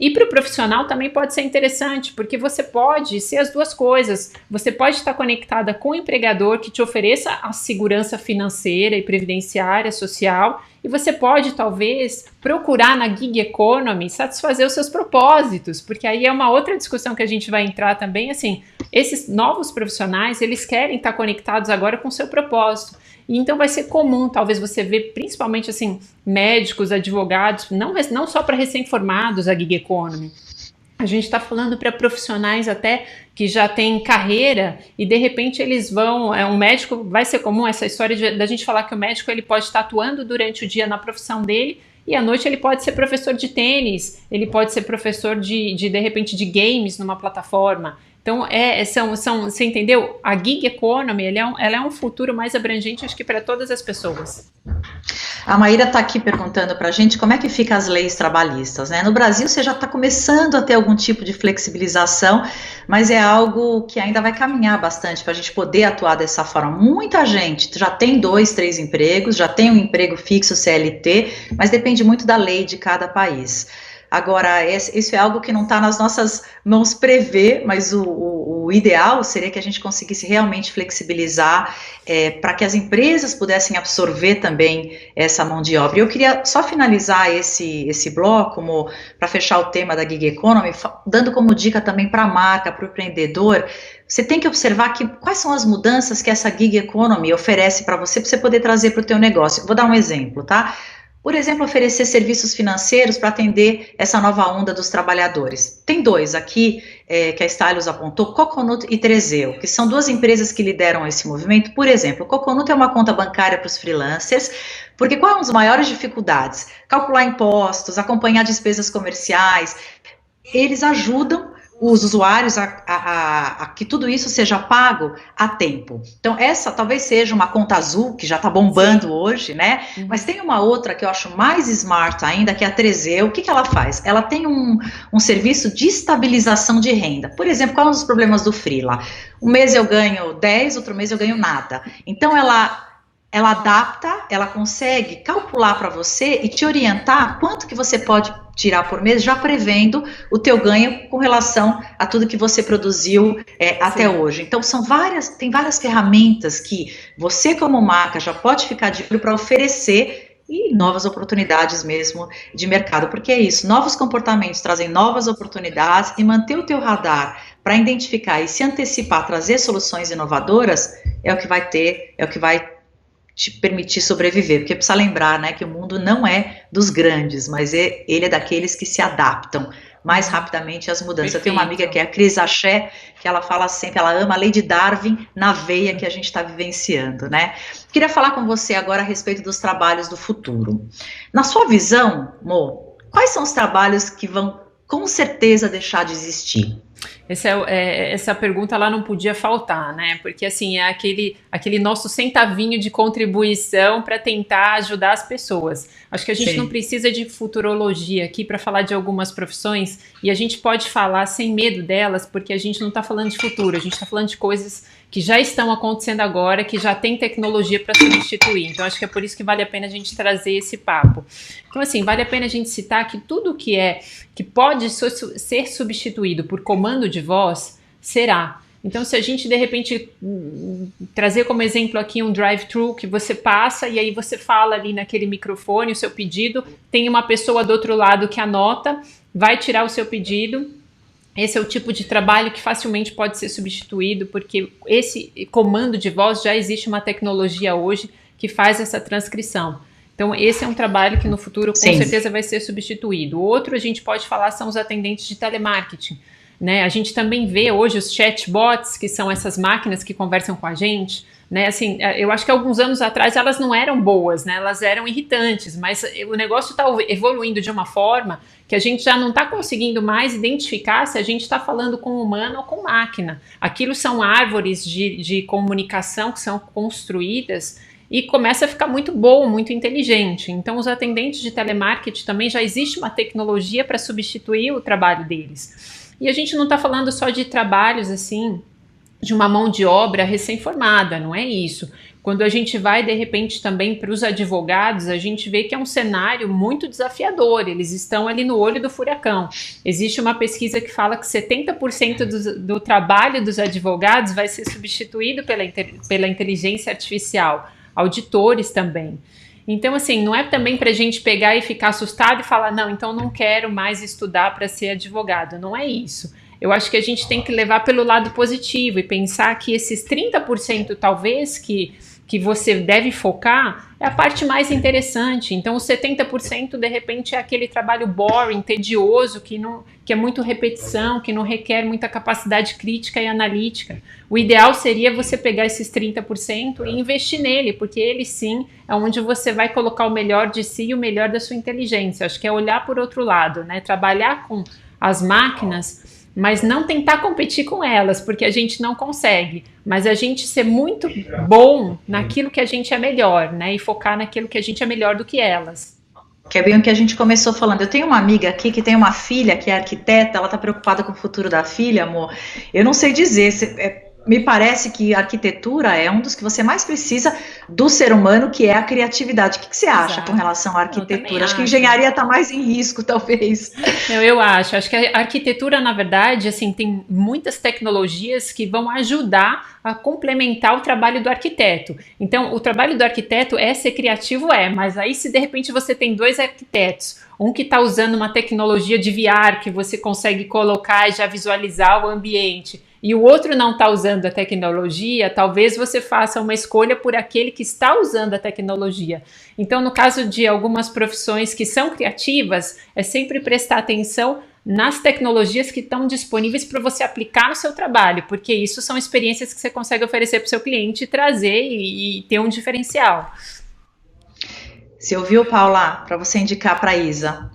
E para o profissional também pode ser interessante, porque você pode ser as duas coisas. Você pode estar conectada com o empregador que te ofereça a segurança financeira e previdenciária, social, e você pode, talvez, procurar na gig economy satisfazer os seus propósitos, porque aí é uma outra discussão que a gente vai entrar também, assim, esses novos profissionais, eles querem estar conectados agora com o seu propósito. E então vai ser comum, talvez você ver, principalmente assim, médicos, advogados, não só para recém-formados a gig economy, A gente está falando para profissionais até que já têm carreira e de repente eles vão, um médico, vai ser comum essa história da gente falar que o médico ele pode estar atuando durante o dia na profissão dele e à noite ele pode ser professor de tênis, ele pode ser professor de repente de games numa plataforma. Então, você entendeu? A gig economy, ela é um futuro mais abrangente, acho que para todas as pessoas. A Maíra está aqui perguntando para a gente como é que ficam as leis trabalhistas, né? No Brasil você já está começando a ter algum tipo de flexibilização, mas é algo que ainda vai caminhar bastante para a gente poder atuar dessa forma. Muita gente já tem 2, 3 empregos, já tem um emprego fixo CLT, mas depende muito da lei de cada país. Agora, isso é algo que não está nas nossas mãos prever, mas o ideal seria que a gente conseguisse realmente flexibilizar para que as empresas pudessem absorver também essa mão de obra. E eu queria só finalizar esse bloco, para fechar o tema da gig economy, dando como dica também para a marca, para o empreendedor. Você tem que observar quais são as mudanças que essa gig economy oferece para você poder trazer para o teu negócio. Vou dar um exemplo, tá? Por exemplo, oferecer serviços financeiros para atender essa nova onda dos trabalhadores. Tem 2 aqui que a Stylus apontou, Coconut e Trezeu, que são 2 empresas que lideram esse movimento. Por exemplo, o Coconut é uma conta bancária para os freelancers, porque qual é uma das maiores dificuldades? Calcular impostos, acompanhar despesas comerciais. Eles ajudam os usuários a que tudo isso seja pago a tempo. Então, essa talvez seja uma conta azul, que já está bombando hoje, né? Mas tem uma outra que eu acho mais smart ainda, que é a Trezeu. O que ela faz? Ela tem um serviço de estabilização de renda. Por exemplo, qual é um dos problemas do freela? Um mês eu ganho 10, outro mês eu ganho nada. Então, ela adapta, ela consegue calcular para você e te orientar quanto que você pode tirar por mês, já prevendo o teu ganho com relação a tudo que você produziu até hoje. Então, tem várias ferramentas que você como marca já pode ficar de olho para oferecer e novas oportunidades mesmo de mercado, porque é isso, novos comportamentos trazem novas oportunidades e manter o teu radar para identificar e se antecipar, trazer soluções inovadoras é o que vai te permitir sobreviver, porque precisa lembrar, né, que o mundo não é dos grandes, mas ele é daqueles que se adaptam mais rapidamente às mudanças. Perfeito. Eu tenho uma amiga que é a Cris Axé, que ela fala sempre, ela ama a lei de Darwin na veia que a gente está vivenciando, né? Queria falar com você agora a respeito dos trabalhos do futuro. Na sua visão, Mo, quais são os trabalhos que vão com certeza deixar de existir? Essa pergunta lá não podia faltar, né? Porque assim, é aquele nosso centavinho de contribuição para tentar ajudar as pessoas. Acho que a gente não precisa de futurologia aqui para falar de algumas profissões e a gente pode falar sem medo delas, porque a gente não está falando de futuro, a gente está falando de coisas que já estão acontecendo agora, que já tem tecnologia para substituir. Então, acho que é por isso que vale a pena a gente trazer esse papo. Então, assim, vale a pena a gente citar que tudo que pode ser substituído por comando de voz, será. Então, se a gente, de repente, trazer como exemplo aqui um drive-thru, que você passa e aí você fala ali naquele microfone o seu pedido, tem uma pessoa do outro lado que anota, vai tirar o seu pedido. Esse é o tipo de trabalho que facilmente pode ser substituído, porque esse comando de voz já existe uma tecnologia hoje que faz essa transcrição. Então, esse é um trabalho que no futuro com certeza vai ser substituído. Outro a gente pode falar são os atendentes de telemarketing, né? A gente também vê hoje os chatbots, que são essas máquinas que conversam com a gente, né? Assim, eu acho que alguns anos atrás elas não eram boas, né? Elas eram irritantes, mas o negócio está evoluindo de uma forma que a gente já não está conseguindo mais identificar se a gente está falando com humano ou com máquina. Aquilo são árvores de comunicação que são construídas e começa a ficar muito bom, muito inteligente. Então, os atendentes de telemarketing também já existe uma tecnologia para substituir o trabalho deles. E a gente não está falando só de trabalhos assim, de uma mão de obra recém-formada, não é isso. Quando a gente vai, de repente, também para os advogados, a gente vê que é um cenário muito desafiador, eles estão ali no olho do furacão. Existe uma pesquisa que fala que 70% do trabalho dos advogados vai ser substituído pela inteligência artificial, auditores também. Então, assim, não é também para a gente pegar e ficar assustado e falar, não, então não quero mais estudar para ser advogado, não é isso. Eu acho que a gente tem que levar pelo lado positivo e pensar que esses 30% talvez que que você deve focar é a parte mais interessante. Então, os 70% de repente é aquele trabalho boring, tedioso, que é muito repetição, que não requer muita capacidade crítica e analítica. O ideal seria você pegar esses 30% e investir nele, porque ele sim é onde você vai colocar o melhor de si e o melhor da sua inteligência. Acho que é olhar por outro lado, né? Trabalhar com as máquinas, mas não tentar competir com elas, porque a gente não consegue, mas a gente ser muito bom naquilo que a gente é melhor, né, e focar naquilo que a gente é melhor do que elas. Que é bem o que a gente começou falando. Eu tenho uma amiga aqui que tem uma filha que é arquiteta, ela está preocupada com o futuro da filha, amor. Eu não sei dizer, me parece que a arquitetura é um dos que você mais precisa do ser humano, que é a criatividade. O que você acha com relação à arquitetura? Acho que a engenharia está mais em risco, talvez. Eu acho que a arquitetura, na verdade, assim, tem muitas tecnologias que vão ajudar a complementar o trabalho do arquiteto. Então, o trabalho do arquiteto é ser criativo, mas aí se de repente você tem dois arquitetos, um que está usando uma tecnologia de VR que você consegue colocar e já visualizar o ambiente, e o outro não está usando a tecnologia, talvez você faça uma escolha por aquele que está usando a tecnologia. Então, no caso de algumas profissões que são criativas, é sempre prestar atenção nas tecnologias que estão disponíveis para você aplicar no seu trabalho, porque isso são experiências que você consegue oferecer para o seu cliente, trazer e ter um diferencial. Você ouviu, Paula? Para você indicar para a Isa.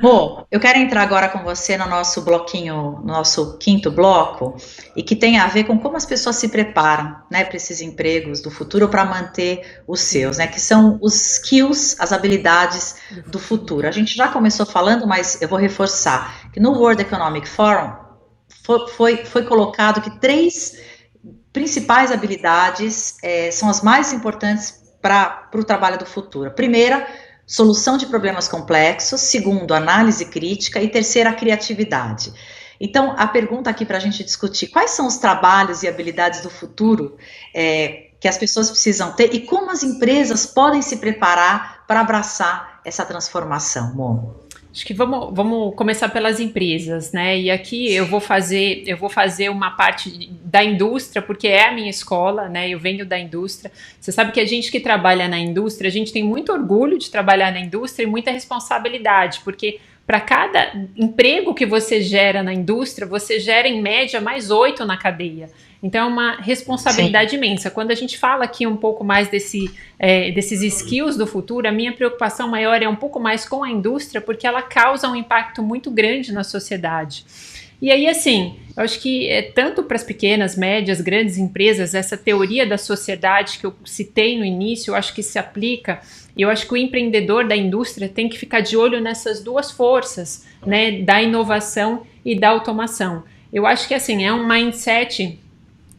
Bom, eu quero entrar agora com você no nosso bloquinho, no nosso quinto bloco, e que tem a ver com como as pessoas se preparam, né, para esses empregos do futuro, para manter os seus, né, que são os skills, as habilidades do futuro. A gente já começou falando, mas eu vou reforçar, que no World Economic Forum foi colocado que 3 principais habilidades são as mais importantes para o trabalho do futuro. Primeira, solução de problemas complexos. Segundo, análise crítica. E terceira, criatividade. Então, a pergunta aqui para a gente discutir, quais são os trabalhos e habilidades do futuro que as pessoas precisam ter e como as empresas podem se preparar para abraçar essa transformação, Mo? Acho que vamos começar pelas empresas, né? E aqui eu vou fazer uma parte da indústria, porque é a minha escola, né? Eu venho da indústria. Você sabe que a gente que trabalha na indústria, a gente tem muito orgulho de trabalhar na indústria e muita responsabilidade, porque para cada emprego que você gera na indústria, você gera em média mais 8 na cadeia. Então é uma responsabilidade imensa. Quando a gente fala aqui um pouco mais desses skills do futuro, a minha preocupação maior é um pouco mais com a indústria, porque ela causa um impacto muito grande na sociedade. E aí, assim, eu acho que tanto para as pequenas, médias, grandes empresas, essa teoria da sociedade que eu citei no início, eu acho que se aplica. E eu acho que o empreendedor da indústria tem que ficar de olho nessas duas forças, né, da inovação e da automação. Eu acho que, assim, é um mindset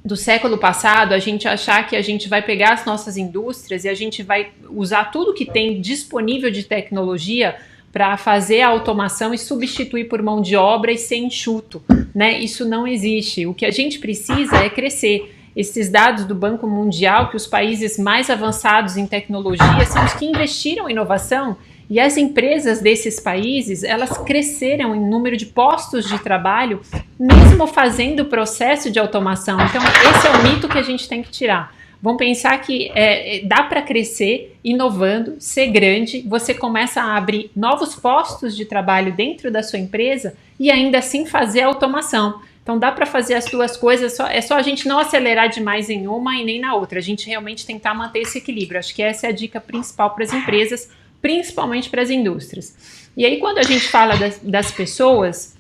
do século passado, a gente achar que a gente vai pegar as nossas indústrias e a gente vai usar tudo que tem disponível de tecnologia para fazer a automação e substituir por mão de obra e ser enxuto, né? Isso não existe. O que a gente precisa é crescer. Esses dados do Banco Mundial, que os países mais avançados em tecnologia são os que investiram em inovação, e as empresas desses países, elas cresceram em número de postos de trabalho, mesmo fazendo o processo de automação. Então, esse é o mito que a gente tem que tirar. Vamos pensar que dá para crescer inovando, ser grande, você começa a abrir novos postos de trabalho dentro da sua empresa e ainda assim fazer a automação. Então dá para fazer as duas coisas, é só a gente não acelerar demais em uma e nem na outra, a gente realmente tentar manter esse equilíbrio. Acho que essa é a dica principal para as empresas, principalmente para as indústrias. E aí quando a gente fala das pessoas,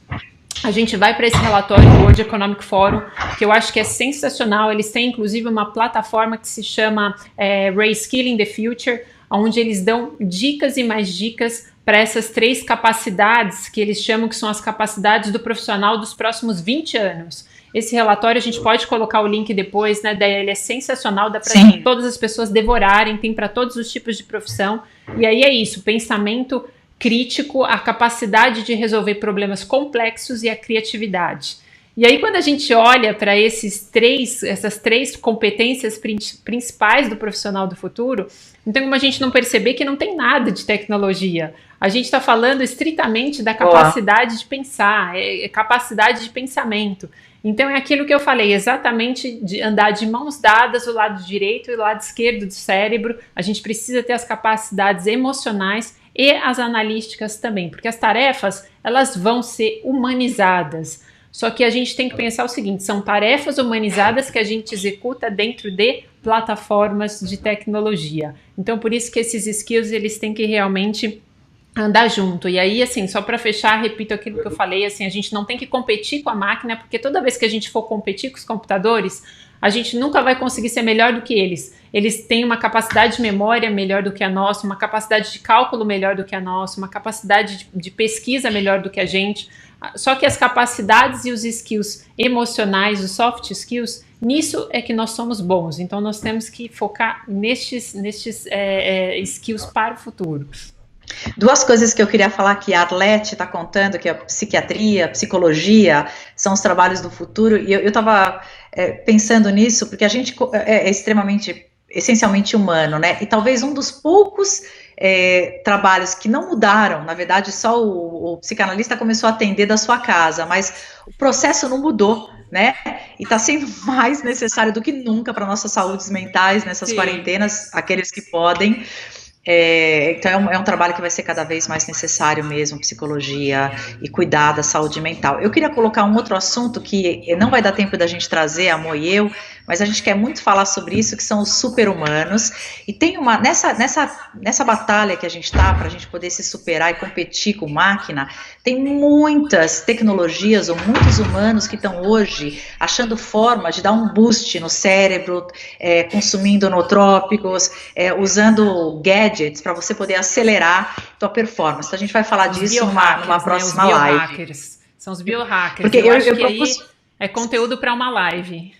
a gente vai para esse relatório do World Economic Forum, que eu acho que é sensacional. Eles têm inclusive uma plataforma que se chama Reskilling the Future, onde eles dão dicas e mais dicas para essas 3 capacidades que eles chamam que são as capacidades do profissional dos próximos 20 anos. Esse relatório a gente pode colocar o link depois, né? Daí ele é sensacional, dá para todas as pessoas devorarem, tem para todos os tipos de profissão. E aí é isso, pensamento crítico, a capacidade de resolver problemas complexos e a criatividade. E aí quando a gente olha para essas 3 competências principais do profissional do futuro, não tem como a gente não perceber que não tem nada de tecnologia. A gente está falando estritamente da capacidade de pensar, capacidade de pensamento. Então é aquilo que eu falei, exatamente de andar de mãos dadas o lado direito e o lado esquerdo do cérebro. A gente precisa ter as capacidades emocionais e as analíticas também, porque as tarefas, elas vão ser humanizadas. Só que a gente tem que pensar o seguinte, são tarefas humanizadas que a gente executa dentro de plataformas de tecnologia. Então, por isso que esses skills, eles têm que realmente andar junto. E aí, assim, só para fechar, repito aquilo que eu falei, assim, a gente não tem que competir com a máquina, porque toda vez que a gente for competir com os computadores, a gente nunca vai conseguir ser melhor do que eles. Eles têm uma capacidade de memória melhor do que a nossa, uma capacidade de cálculo melhor do que a nossa, uma capacidade de pesquisa melhor do que a gente. Só que as capacidades e os skills emocionais, os soft skills, nisso é que nós somos bons. Então, nós temos que focar nestes skills para o futuro. Duas coisas que eu queria falar que a Arlete está contando, que a psiquiatria, a psicologia, são os trabalhos do futuro, e eu estava pensando nisso, porque a gente é essencialmente humano, né, e talvez um dos poucos trabalhos que não mudaram, na verdade só o psicanalista começou a atender da sua casa, mas o processo não mudou, né, e está sendo mais necessário do que nunca para nossas saúdes mentais nessas quarentenas, aqueles que podem. Então é um trabalho que vai ser cada vez mais necessário mesmo, psicologia e cuidar da saúde mental. Eu queria colocar um outro assunto que não vai dar tempo da gente trazer, a Mo e eu, mas a gente quer muito falar sobre isso, que são os super-humanos, e tem nessa batalha que a gente está, para a gente poder se superar e competir com máquina, tem muitas tecnologias ou muitos humanos que estão hoje achando forma de dar um boost no cérebro, consumindo nootrópicos, usando gadgets para você poder acelerar tua performance. Então a gente vai falar disso numa próxima live. São os biohackers. Porque eu propus... é conteúdo para uma live.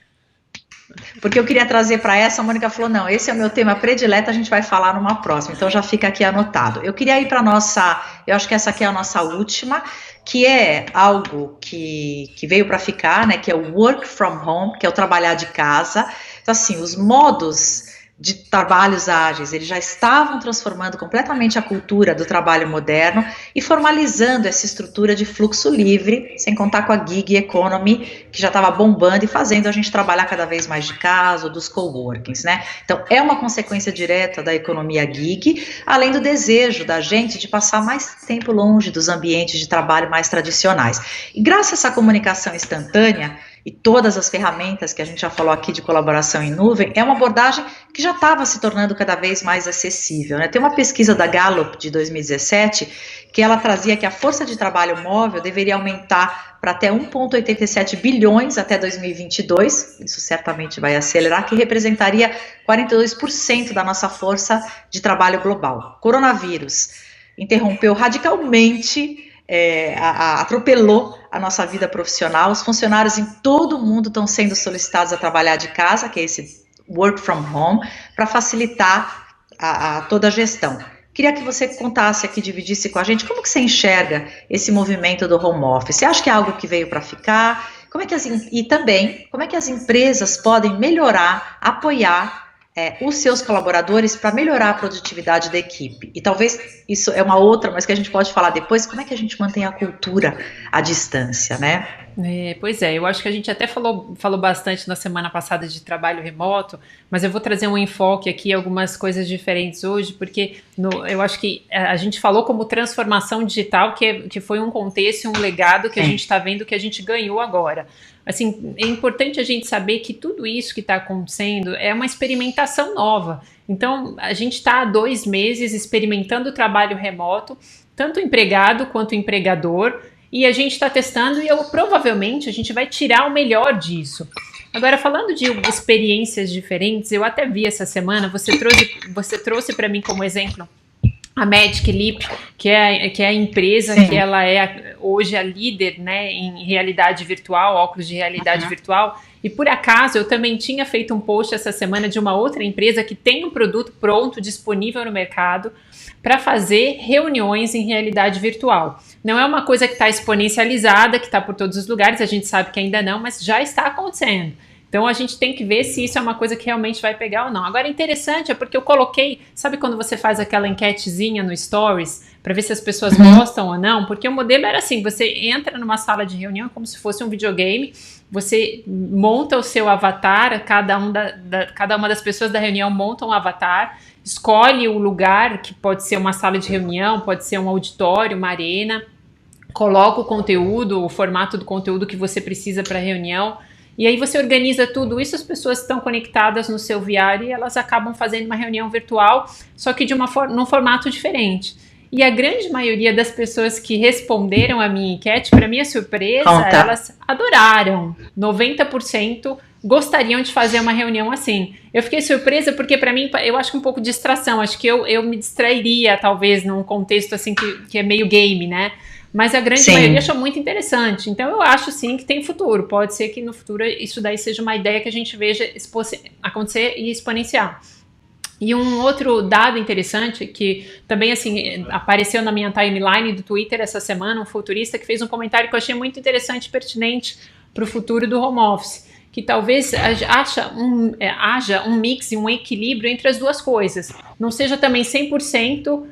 Porque eu queria trazer para essa, a Mônica falou, não, esse é o meu tema predileto, a gente vai falar numa próxima, então já fica aqui anotado. Eu queria ir para a nossa, eu acho que essa aqui é a nossa última, que é algo que veio para ficar, né, que é o work from home, que é o trabalhar de casa. Então, assim, os modos de trabalhos ágeis, eles já estavam transformando completamente a cultura do trabalho moderno e formalizando essa estrutura de fluxo livre, sem contar com a gig economy, que já estava bombando e fazendo a gente trabalhar cada vez mais de casa, ou dos coworkings, né? Então, é uma consequência direta da economia gig, além do desejo da gente de passar mais tempo longe dos ambientes de trabalho mais tradicionais. E graças a essa comunicação instantânea, e todas as ferramentas que a gente já falou aqui de colaboração em nuvem, é uma abordagem que já estava se tornando cada vez mais acessível, né? Tem uma pesquisa da Gallup de 2017 que ela trazia que a força de trabalho móvel deveria aumentar para até 1,87 bilhões até 2022, isso certamente vai acelerar, que representaria 42% da nossa força de trabalho global. Coronavírus interrompeu radicalmente, atropelou a nossa vida profissional. Os funcionários em todo o mundo estão sendo solicitados a trabalhar de casa, que é esse work from home, para facilitar toda a gestão. Queria que você contasse aqui, dividisse com a gente, como que você enxerga esse movimento do home office? Você acha que é algo que veio para ficar? E também, como é que as empresas podem melhorar, apoiar os seus colaboradores para melhorar a produtividade da equipe? E talvez isso é uma outra, mas que a gente pode falar depois, como é que a gente mantém a cultura à distância, né? Pois é, eu acho que a gente até falou bastante na semana passada de trabalho remoto, mas eu vou trazer um enfoque aqui, algumas coisas diferentes hoje, porque eu acho que a gente falou como transformação digital, que foi um contexto, um legado que a gente está vendo que a gente ganhou agora. Assim, é importante a gente saber que tudo isso que está acontecendo é uma experimentação nova. Então, a gente está há 2 meses experimentando o trabalho remoto, tanto empregado quanto empregador, e a gente está testando e provavelmente a gente vai tirar o melhor disso. Agora, falando de experiências diferentes, eu até vi essa semana, você trouxe para mim como exemplo a Magic Leap, que é a empresa que ela é hoje a líder, né, em realidade virtual, óculos de realidade virtual, e por acaso eu também tinha feito um post essa semana de uma outra empresa que tem um produto pronto, disponível no mercado, para fazer reuniões em realidade virtual. Não é uma coisa que está exponencializada, que está por todos os lugares, a gente sabe que ainda não, mas já está acontecendo. Então a gente tem que ver se isso é uma coisa que realmente vai pegar ou não. Agora, interessante é porque eu coloquei, sabe quando você faz aquela enquetezinha no Stories para ver se as pessoas gostam ou não? Porque o modelo era assim, você entra numa sala de reunião como se fosse um videogame, você monta o seu avatar, cada uma das pessoas da reunião monta um avatar, escolhe o lugar, que pode ser uma sala de reunião, pode ser um auditório, uma arena, coloca o conteúdo, o formato do conteúdo que você precisa para a reunião, e aí você organiza tudo isso, as pessoas estão conectadas no seu VR e elas acabam fazendo uma reunião virtual, só que num formato diferente. E a grande maioria das pessoas que responderam a minha enquete, para minha surpresa, elas adoraram. 90% gostariam de fazer uma reunião assim. Eu fiquei surpresa porque, para mim, eu acho que um pouco de distração. Acho que eu me distrairia, talvez, num contexto assim que é meio game, né? Mas a grande maioria achou muito interessante. Então, eu acho, sim, que tem futuro. Pode ser que no futuro isso daí seja uma ideia que a gente veja acontecer e exponenciar. E um outro dado interessante que também assim apareceu na minha timeline do Twitter essa semana, um futurista que fez um comentário que eu achei muito interessante e pertinente para o futuro do home office, que talvez haja um mix e um equilíbrio entre as duas coisas. Não seja também 100%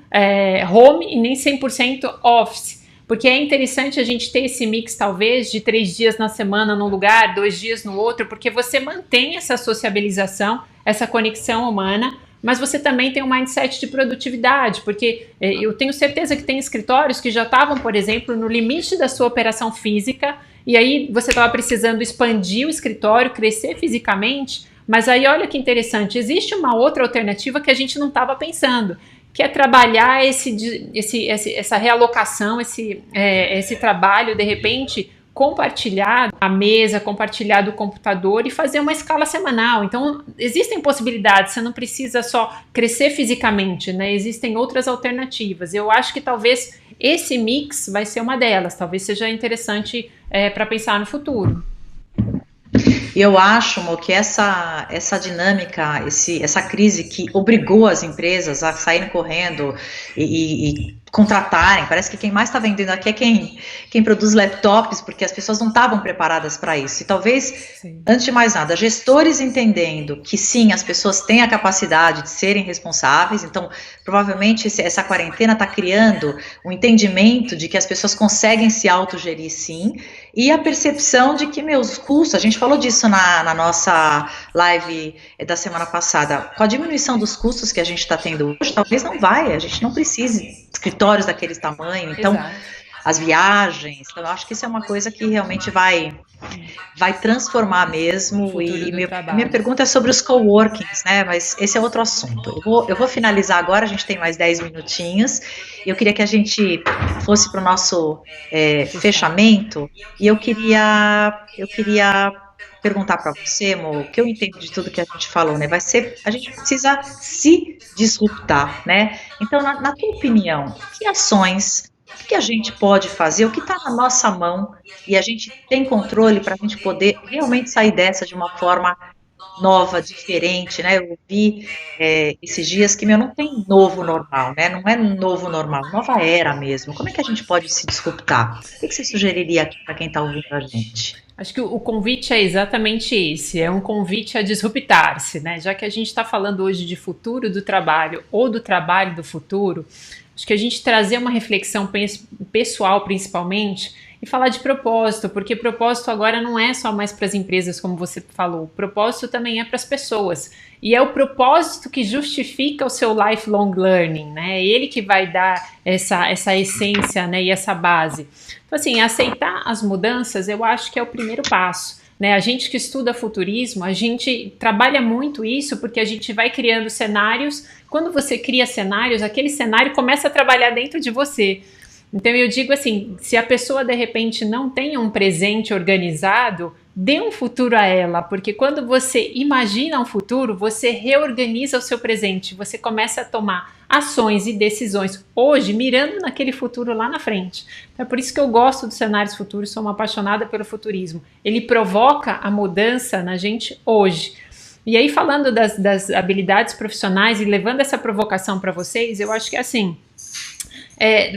home e nem 100% office. Porque é interessante a gente ter esse mix, talvez, de 3 dias na semana num lugar, 2 dias no outro, porque você mantém essa sociabilização, essa conexão humana, mas você também tem um mindset de produtividade, porque eu tenho certeza que tem escritórios que já estavam, por exemplo, no limite da sua operação física, e aí você estava precisando expandir o escritório, crescer fisicamente, mas aí olha que interessante, existe uma outra alternativa que a gente não estava pensando, que é trabalhar essa realocação, esse trabalho, de repente, compartilhar a mesa, compartilhar do computador e fazer uma escala semanal. Então, existem possibilidades, você não precisa só crescer fisicamente, né? Existem outras alternativas. Eu acho que talvez esse mix vai ser uma delas, talvez seja interessante para pensar no futuro. E eu acho, Mo, que essa dinâmica, essa crise que obrigou as empresas a saírem correndo e contratarem, parece que quem mais está vendendo aqui é quem produz laptops, porque as pessoas não estavam preparadas para isso. E talvez, antes de mais nada, gestores entendendo que sim, as pessoas têm a capacidade de serem responsáveis, então provavelmente essa quarentena está criando um entendimento de que as pessoas conseguem se autogerir sim, e a percepção de que, os custos, a gente falou disso na nossa live da semana passada, com a diminuição dos custos que a gente está tendo hoje, talvez a gente não precise escritórios daquele tamanho, então as viagens, então eu acho que isso é uma coisa que realmente vai transformar mesmo, e minha pergunta é sobre os coworkings, né, mas esse é outro assunto. Eu vou finalizar agora, a gente tem mais 10 minutinhos, e eu queria que a gente fosse para o nosso fechamento, e eu queria perguntar para você, Mo, o que eu entendo de tudo que a gente falou, né, a gente precisa se disruptar, né, então na tua opinião, que ações que a gente pode fazer, o que está na nossa mão e a gente tem controle para a gente poder realmente sair dessa de uma forma nova, diferente, né? Eu vi esses dias que não tem novo normal, né? Não é novo normal, nova era mesmo. Como é que a gente pode se disruptar? O que você sugeriria aqui para quem está ouvindo a gente? Acho que o convite é exatamente esse, é um convite a disruptar-se, né? Já que a gente está falando hoje de futuro do trabalho ou do trabalho do futuro, acho que a gente trazer uma reflexão pessoal, principalmente, e falar de propósito, porque propósito agora não é só mais para as empresas, como você falou, propósito também é para as pessoas. E é o propósito que justifica o seu lifelong learning, né? É ele que vai dar essa essência, né, e essa base. Então, assim, aceitar as mudanças, eu acho que é o primeiro passo. Né, a gente que estuda futurismo, a gente trabalha muito isso porque a gente vai criando cenários. Quando você cria cenários, aquele cenário começa a trabalhar dentro de você. Então eu digo assim, se a pessoa de repente não tem um presente organizado, dê um futuro a ela, porque quando você imagina um futuro, você reorganiza o seu presente, você começa a tomar ações e decisões hoje, mirando naquele futuro lá na frente. Então, é por isso que eu gosto dos cenários futuros, sou uma apaixonada pelo futurismo. Ele provoca a mudança na gente hoje. E aí, falando das habilidades profissionais e levando essa provocação para vocês, eu acho que é assim,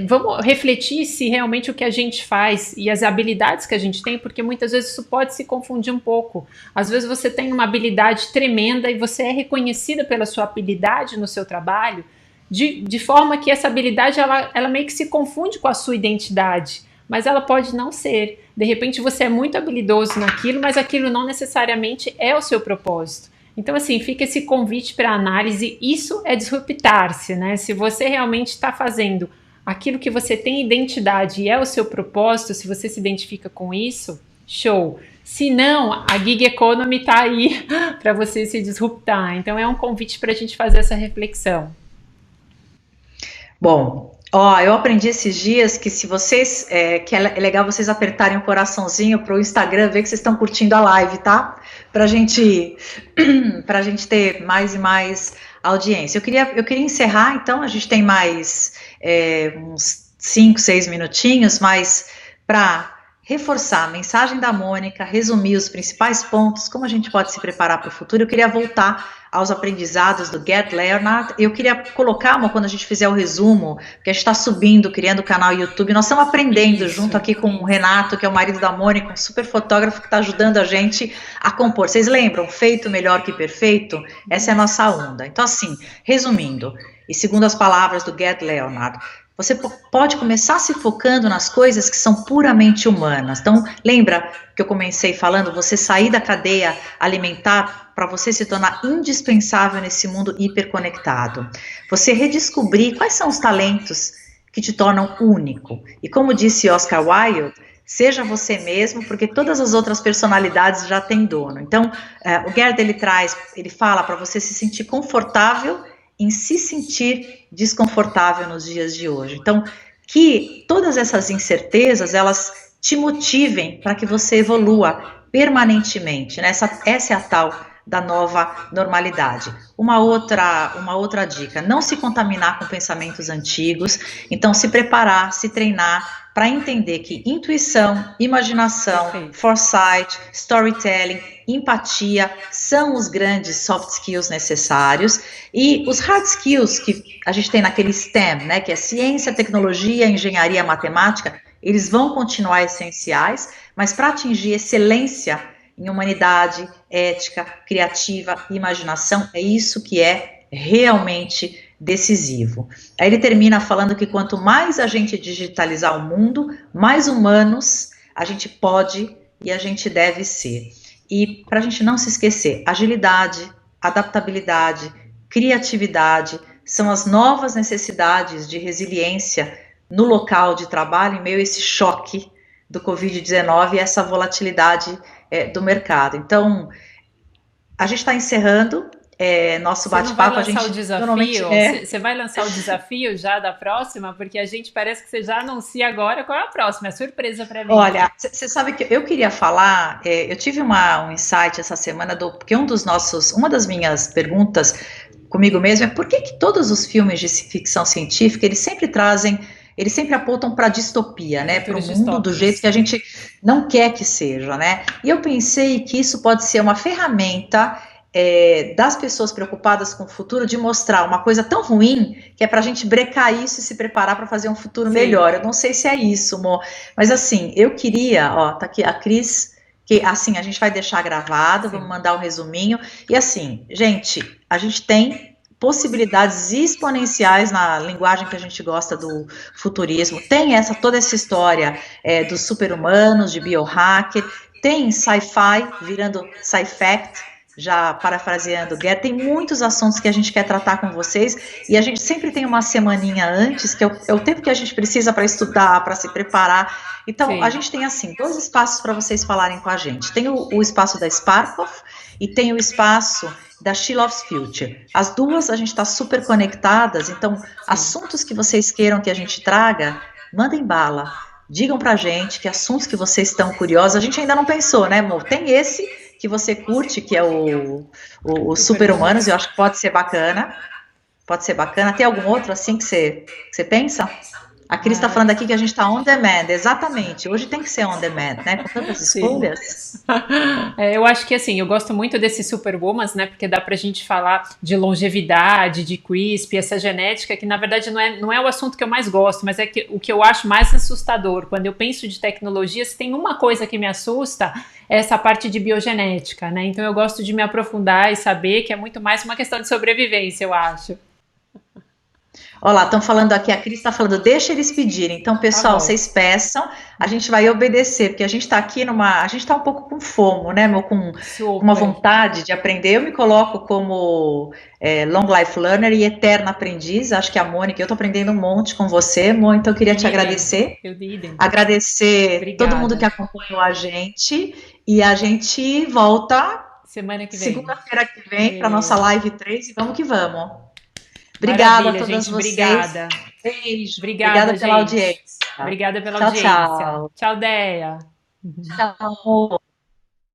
Vamos refletir se realmente o que a gente faz e as habilidades que a gente tem, porque muitas vezes isso pode se confundir um pouco. Às vezes você tem uma habilidade tremenda e você é reconhecida pela sua habilidade no seu trabalho, de forma que essa habilidade ela meio que se confunde com a sua identidade, mas ela pode não ser. De repente você é muito habilidoso naquilo, mas aquilo não necessariamente é o seu propósito. Então, assim, fica esse convite para análise. Isso é disruptar-se, né? Se você realmente está fazendo aquilo que você tem identidade e é o seu propósito, se você se identifica com isso, show. Se não, a gig economy está aí para você se disruptar. Então, é um convite para a gente fazer essa reflexão. Bom, eu aprendi esses dias que se vocês, que é legal vocês apertarem o coraçãozinho pro Instagram, ver que vocês estão curtindo a live, tá? Pra gente ter mais e mais audiência. Eu queria encerrar, então, a gente tem mais uns 5, 6 minutinhos, mas para reforçar a mensagem da Mônica, resumir os principais pontos, como a gente pode se preparar para o futuro, eu queria voltar aos aprendizados do Gerd Leonhard. Eu queria colocar, quando a gente fizer o resumo, porque a gente está subindo, criando o canal YouTube, nós estamos aprendendo junto aqui com o Renato, que é o marido da Mônica, um super fotógrafo que está ajudando a gente a compor. Vocês lembram? Feito melhor que perfeito? Essa é a nossa onda. Então, assim, resumindo, e segundo as palavras do Gerd Leonhard, você pode começar se focando nas coisas que são puramente humanas. Então, lembra que eu comecei falando, você sair da cadeia alimentar para você se tornar indispensável nesse mundo hiperconectado. Você redescobrir quais são os talentos que te tornam único. E como disse Oscar Wilde, seja você mesmo, porque todas as outras personalidades já têm dono. Então, o Gerd, ele fala para você se sentir confortável em se sentir desconfortável nos dias de hoje. Então, que todas essas incertezas, elas te motivem para que você evolua permanentemente, né? Essa é a tal da nova normalidade. Uma outra dica, não se contaminar com pensamentos antigos, então se preparar, se treinar para entender que intuição, imaginação, foresight, storytelling, empatia são os grandes soft skills necessários, e os hard skills que a gente tem naquele STEM, né, que é ciência, tecnologia, engenharia, matemática, eles vão continuar essenciais, mas para atingir excelência em humanidade, ética, criativa, imaginação, é isso que é realmente decisivo. Aí ele termina falando que quanto mais a gente digitalizar o mundo, mais humanos a gente pode e a gente deve ser. E para a gente não se esquecer, agilidade, adaptabilidade, criatividade são as novas necessidades de resiliência no local de trabalho, em meio a esse choque do Covid-19 e essa volatilidade do mercado. Então, a gente está encerrando nosso bate-papo. Você vai lançar o desafio já da próxima? Porque a gente parece que você já anuncia agora qual é a próxima. É surpresa para mim. Olha, você sabe que eu queria falar, eu tive um insight essa semana, porque uma das minhas perguntas comigo mesmo é por que todos os filmes de ficção científica, eles sempre apontam para a distopia, né? Para o mundo do jeito que a gente não quer que seja, né? E eu pensei que isso pode ser uma ferramenta das pessoas preocupadas com o futuro, de mostrar uma coisa tão ruim que é para a gente brecar isso e se preparar para fazer um futuro melhor. Eu não sei se é isso, Mo, mas assim, eu queria, tá aqui a Cris, que assim, a gente vai deixar gravado, vamos mandar um resuminho, e assim, gente, a gente tem possibilidades exponenciais na linguagem que a gente gosta do futurismo, tem toda essa história dos super-humanos, de biohacker, tem sci-fi virando sci-fact, já parafraseando Gerd, tem muitos assuntos que a gente quer tratar com vocês, e a gente sempre tem uma semaninha antes, que é o tempo que a gente precisa para estudar, para se preparar. Então, a gente tem, assim, 2 espaços para vocês falarem com a gente. Tem o espaço da Sparkhoff e tem o espaço da She Loves Future. As duas, a gente está super conectadas, então, assuntos que vocês queiram que a gente traga, mandem bala. Digam pra gente que assuntos que vocês estão curiosos. A gente ainda não pensou, né, amor? Tem esse que você curte, que é o Super-Humanos, eu acho que pode ser bacana. Pode ser bacana. Tem algum outro assim que você pensa? A Cris está falando aqui que a gente está on demand, exatamente. Hoje tem que ser on demand, né? Com tantas escolhas. Eu acho que assim, eu gosto muito desses Superwomans, né? Porque dá pra gente falar de longevidade, de CRISP, essa genética, que na verdade não é o assunto que eu mais gosto, mas é o que eu acho mais assustador. Quando eu penso de tecnologia, se tem uma coisa que me assusta, é essa parte de biogenética, né? Então eu gosto de me aprofundar e saber que é muito mais uma questão de sobrevivência, eu acho. Olha lá, estão falando aqui, a Cris está falando, deixa eles pedirem. Então, pessoal, vocês peçam, a gente vai obedecer, porque a gente está aqui a gente está um pouco com fomo, né, com uma vontade de aprender. Eu me coloco como long life learner e eterna aprendiz, acho que a Mônica, eu estou aprendendo um monte com você, Mônica, então eu queria te agradecer. Agradecer todo mundo que acompanhou a gente, e a gente volta semana que vem. Segunda-feira que vem para nossa live 3 e vamos que vamos. Obrigada a todas gente, vocês. Obrigada. Beijo. Obrigada pela audiência. Obrigada pela audiência. Tchau. Tchau, Deia. Tchau.